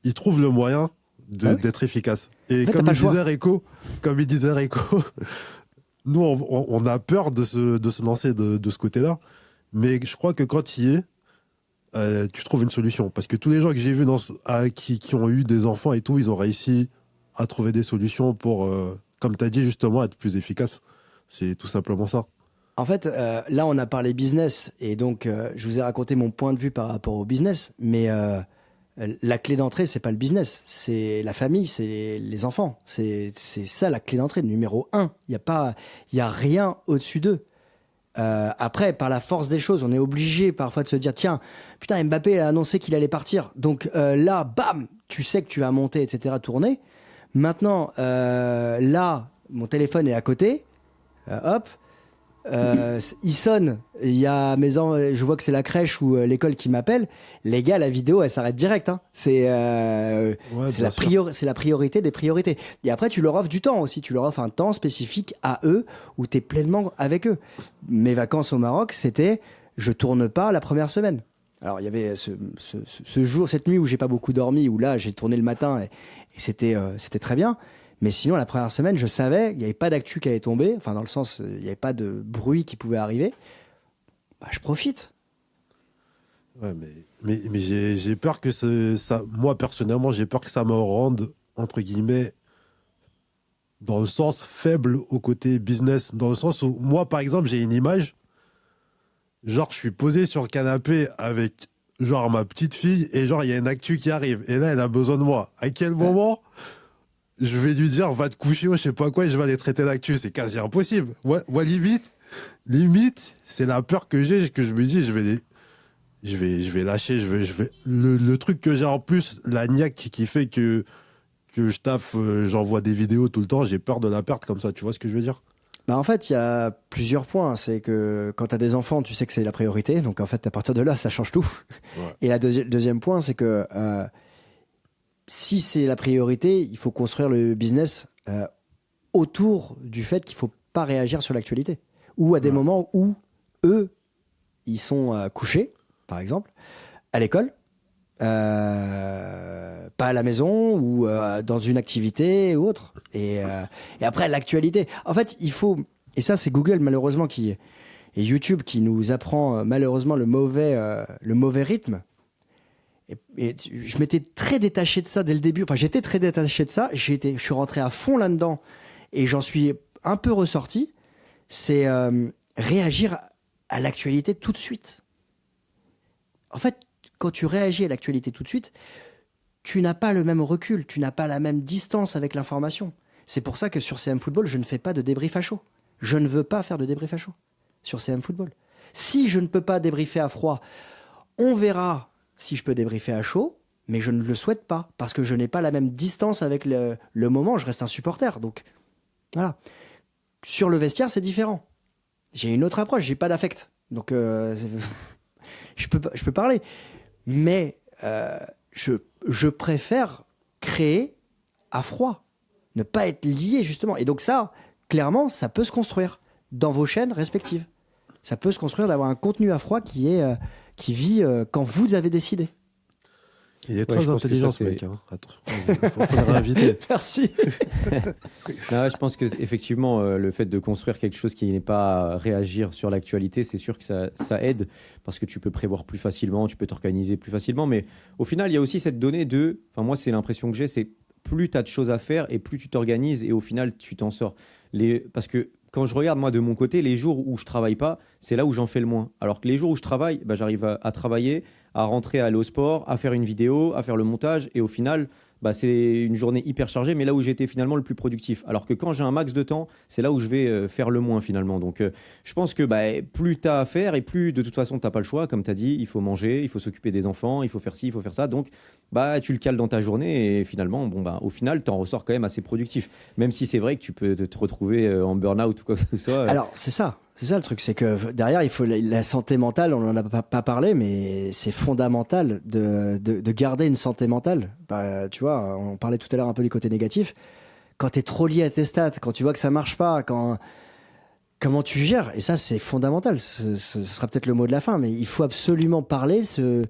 ils trouvent le moyen d'être efficaces. Et En fait, comme il disait choix. Rico, nous, on a peur de se lancer de ce côté-là. Mais je crois que quand tu y es, tu trouves une solution. Parce que tous les gens que j'ai vus qui ont eu des enfants et tout, ils ont réussi à trouver des solutions pour, comme tu as dit justement, être plus efficaces. C'est tout simplement ça. En fait, là, on a parlé business. Et donc, je vous ai raconté mon point de vue par rapport au business. Mais la clé d'entrée, c'est pas le business. C'est la famille, c'est les enfants. C'est ça la clé d'entrée, numéro 1. Il y a rien au-dessus d'eux. Après, par la force des choses, on est obligé parfois de se dire, tiens, putain, Mbappé a annoncé qu'il allait partir. Donc là, bam, tu sais que tu vas monter, etc., tourner. Maintenant, là, mon téléphone est à côté. Hop. Il sonne. Il y a je vois que c'est la crèche ou l'école qui m'appelle. Les gars, la vidéo, elle s'arrête direct. Hein. C'est la priorité des priorités. Et après, tu leur offres du temps aussi. Tu leur offres un temps spécifique à eux où tu es pleinement avec eux. Mes vacances au Maroc, c'était je tourne pas la première semaine. Alors, il y avait ce jour, cette nuit où j'ai pas beaucoup dormi, où là, j'ai tourné le matin et c'était très bien. Mais sinon, la première semaine, je savais, il n'y avait pas d'actu qui allait tomber, enfin dans le sens, il n'y avait pas de bruit qui pouvait arriver. Bah, je profite. Ouais, mais j'ai peur que ça, moi personnellement, j'ai peur que ça me rende, entre guillemets, dans le sens faible au côté business. Dans le sens où, moi par exemple, j'ai une image, genre je suis posé sur le canapé avec genre ma petite fille et genre il y a une actu qui arrive et là elle a besoin de moi. À quel moment je vais lui dire va te coucher ou je sais pas quoi et je vais aller traiter l'actu? C'est quasi impossible. Moi limite, c'est la peur que j'ai, que je me dis je vais lâcher, le truc que j'ai en plus, la niaque qui fait que je taffe, j'envoie des vidéos tout le temps, j'ai peur de la perdre comme ça, tu vois ce que je veux dire? Bah, en fait, il y a plusieurs points. C'est que quand tu as des enfants, tu sais que c'est la priorité. Donc en fait, à partir de là, ça change tout. Ouais. Et deuxième point, c'est que si c'est la priorité, il faut construire le business autour du fait qu'il ne faut pas réagir sur l'actualité. Ou à des moments où eux, ils sont couchés, par exemple, à l'école, pas à la maison ou dans une activité ou autre. Et après, l'actualité. En fait, il faut... Et ça, c'est Google, malheureusement, et YouTube qui nous apprend malheureusement le mauvais rythme. Et je m'étais très détaché de ça dès le début. Enfin, j'étais très détaché de ça. Je suis rentré à fond là-dedans et j'en suis un peu ressorti. C'est réagir à l'actualité tout de suite. En fait, quand tu réagis à l'actualité tout de suite, tu n'as pas le même recul, tu n'as pas la même distance avec l'information. C'est pour ça que sur CM Football, je ne fais pas de débrief à chaud. Je ne veux pas faire de débrief à chaud sur CM Football. Si je ne peux pas débriefer à froid, on verra si je peux débriefer à chaud, mais je ne le souhaite pas, parce que je n'ai pas la même distance avec le moment, je reste un supporter. Donc, voilà. Sur le vestiaire, c'est différent. J'ai une autre approche, j'ai pas d'affect. Donc, je peux parler. Mais je préfère créer à froid, ne pas être lié, justement. Et donc ça, clairement, ça peut se construire dans vos chaînes respectives. Ça peut se construire d'avoir un contenu à froid qui vit quand vous avez décidé. Il est très intelligent ce mec. Hein. Attention, il faut le réinviter. Merci. Non, je pense qu'effectivement, le fait de construire quelque chose qui n'est pas réagir sur l'actualité, c'est sûr que ça aide parce que tu peux prévoir plus facilement, tu peux t'organiser plus facilement. Mais au final, il y a aussi cette donnée de... Enfin, moi, c'est l'impression que j'ai, c'est plus tu as de choses à faire et plus tu t'organises et au final, tu t'en sors. Parce que quand je regarde, moi, de mon côté, les jours où je travaille pas, c'est là où j'en fais le moins. Alors que les jours où je travaille, j'arrive à travailler, à rentrer, à aller au sport, à faire une vidéo, à faire le montage. Et au final, c'est une journée hyper chargée, mais là où j'ai été finalement le plus productif. Alors que quand j'ai un max de temps, c'est là où je vais faire le moins finalement. Donc je pense que plus tu as à faire et plus de toute façon tu n'as pas le choix. Comme tu as dit, il faut manger, il faut s'occuper des enfants, il faut faire ci, il faut faire ça. Donc tu le cales dans ta journée et finalement, au final, tu en ressors quand même assez productif. Même si c'est vrai que tu peux te retrouver en burn-out ou quoi que ce soit. Alors c'est ça le truc, c'est que derrière il faut la santé mentale, on n'en a pas parlé, mais c'est fondamental de garder une santé mentale. Tu vois, on parlait tout à l'heure un peu du côté négatif. Quand tu es trop lié à tes stats, quand tu vois que ça marche pas, comment tu gères, et ça c'est fondamental, ce sera peut-être le mot de la fin, mais il faut absolument parler, se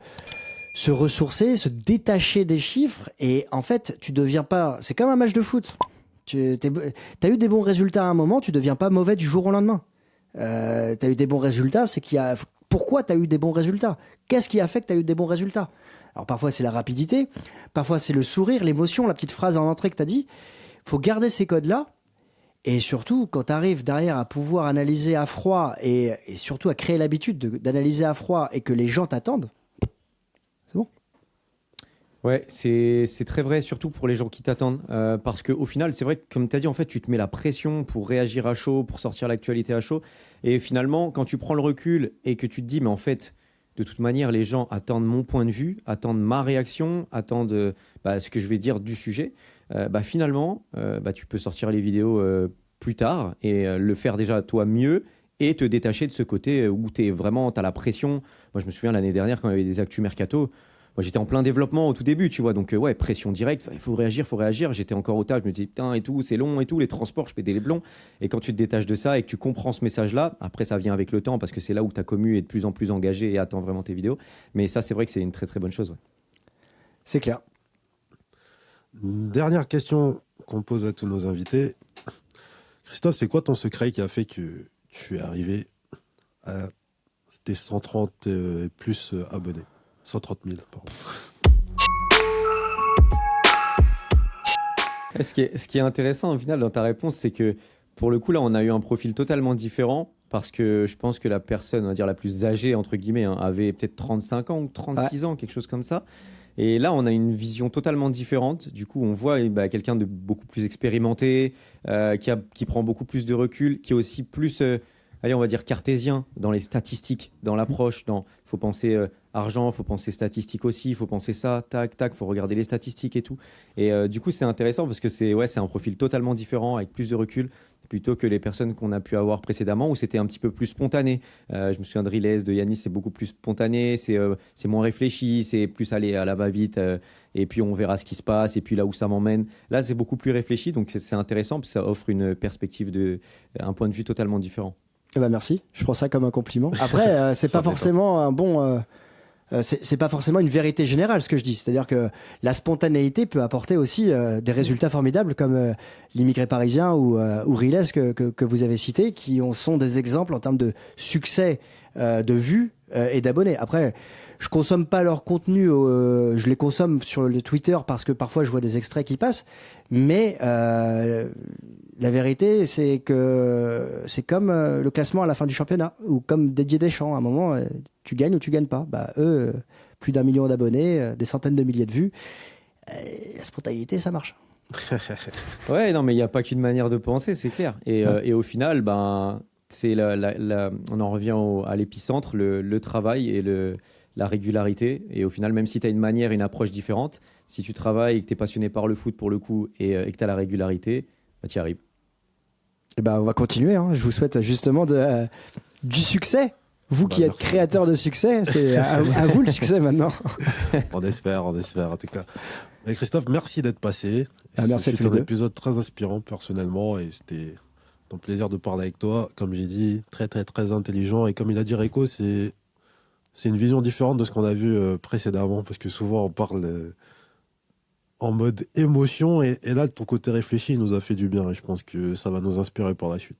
ressourcer, se détacher des chiffres, et en fait tu deviens pas, c'est comme un match de foot, t'as eu des bons résultats à un moment, tu deviens pas mauvais du jour au lendemain. T'as eu des bons résultats, pourquoi t'as eu des bons résultats? Qu'est-ce qui a fait que t'as eu des bons résultats? Alors parfois c'est la rapidité, parfois c'est le sourire, l'émotion, la petite phrase en entrée que t'as dit. Faut garder ces codes-là, et surtout quand t'arrives derrière à pouvoir analyser à froid et surtout à créer l'habitude d'analyser à froid et que les gens t'attendent, c'est bon. Ouais, c'est très vrai, surtout pour les gens qui t'attendent. Parce qu'au final, c'est vrai que, comme tu as dit, en fait, tu te mets la pression pour réagir à chaud, pour sortir l'actualité à chaud. Et finalement, quand tu prends le recul et que tu te dis, mais en fait, de toute manière, les gens attendent mon point de vue, attendent ma réaction, attendent ce que je vais dire du sujet, finalement, tu peux sortir les vidéos plus tard et le faire déjà toi mieux et te détacher de ce côté où tu as la pression. Moi, je me souviens l'année dernière, quand il y avait des actus mercato, moi, j'étais en plein développement au tout début, tu vois. Donc, pression directe. Il faut réagir. J'étais encore au taf. Je me disais, putain, et tout, c'est long et tout. Les transports, je pétais les plombs. Et quand tu te détaches de ça et que tu comprends ce message-là, après, ça vient avec le temps parce que c'est là où ta commu est de plus en plus engagée et attend vraiment tes vidéos. Mais ça, c'est vrai que c'est une très, très bonne chose. Ouais. C'est clair. Dernière question qu'on pose à tous nos invités. Christophe, c'est quoi ton secret qui a fait que tu es arrivé à tes 130 et plus abonnés? 130 000, pardon. Ce qui est intéressant au final dans ta réponse, c'est que pour le coup, là, on a eu un profil totalement différent parce que je pense que la personne, on va dire la plus âgée, entre guillemets, avait peut-être 35 ans ou 36 ans, quelque chose comme ça. Et là, on a une vision totalement différente. Du coup, on voit quelqu'un de beaucoup plus expérimenté, qui prend beaucoup plus de recul, qui est aussi plus, on va dire cartésien dans les statistiques, dans l'approche. Il faut penser argent, il faut penser statistiques aussi, il faut penser ça, tac, il faut regarder les statistiques et tout. Et du coup, c'est intéressant parce que c'est un profil totalement différent, avec plus de recul, plutôt que les personnes qu'on a pu avoir précédemment, où c'était un petit peu plus spontané. Je me souviens de Riles, de Yanis, c'est beaucoup plus spontané, c'est moins réfléchi, c'est plus aller à la va-vite, et puis on verra ce qui se passe, et puis là où ça m'emmène. Là, c'est beaucoup plus réfléchi, donc c'est intéressant, parce que ça offre une perspective, un point de vue totalement différent. Merci, je prends ça comme un compliment. Après, c'est pas forcément un bon... c'est pas forcément une vérité générale ce que je dis, c'est-à-dire que la spontanéité peut apporter aussi des résultats formidables comme l'immigré parisien ou Riles que vous avez cité, qui sont des exemples en termes de succès, de vues et d'abonnés. Après, je consomme pas leur contenu, je les consomme sur le Twitter parce que parfois je vois des extraits qui passent, mais la vérité, c'est que c'est comme le classement à la fin du championnat, ou comme Didier Deschamps. À un moment, tu gagnes ou tu gagnes pas. Eux, plus d'1 million d'abonnés, des centaines de milliers de vues. La spontanéité, ça marche. Ouais, non, mais il n'y a pas qu'une manière de penser, c'est clair. Et au final, c'est on en revient à l'épicentre, le travail et la régularité. Et au final, même si tu as une manière, une approche différente, si tu travailles et que tu es passionné par le foot pour le coup et que tu as la régularité, tu y arrives. On va continuer. Je vous souhaite justement du succès. Vous qui êtes créateur de succès, c'est à vous le succès maintenant. On espère en tout cas. Et Christophe, merci d'être passé. Merci à tous les deux. C'était un épisode très inspirant personnellement et c'était un plaisir de parler avec toi. Comme j'ai dit, très très très intelligent et comme il a dit Rico, c'est une vision différente de ce qu'on a vu précédemment parce que souvent on parle en mode émotion et là ton côté réfléchi il nous a fait du bien et je pense que ça va nous inspirer pour la suite.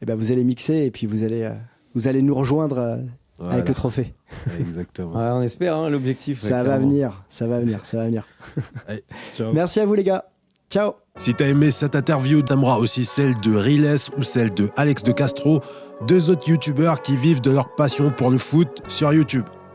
Vous allez mixer et puis vous allez nous rejoindre avec le trophée. Exactement. Ouais, on espère, l'objectif. Ça va venir. Allez, ciao. Merci à vous les gars. Ciao. Si t'as aimé cette interview, t'aimeras aussi celle de Riles ou celle de Alex de Castro, deux autres youtubeurs qui vivent de leur passion pour le foot sur YouTube.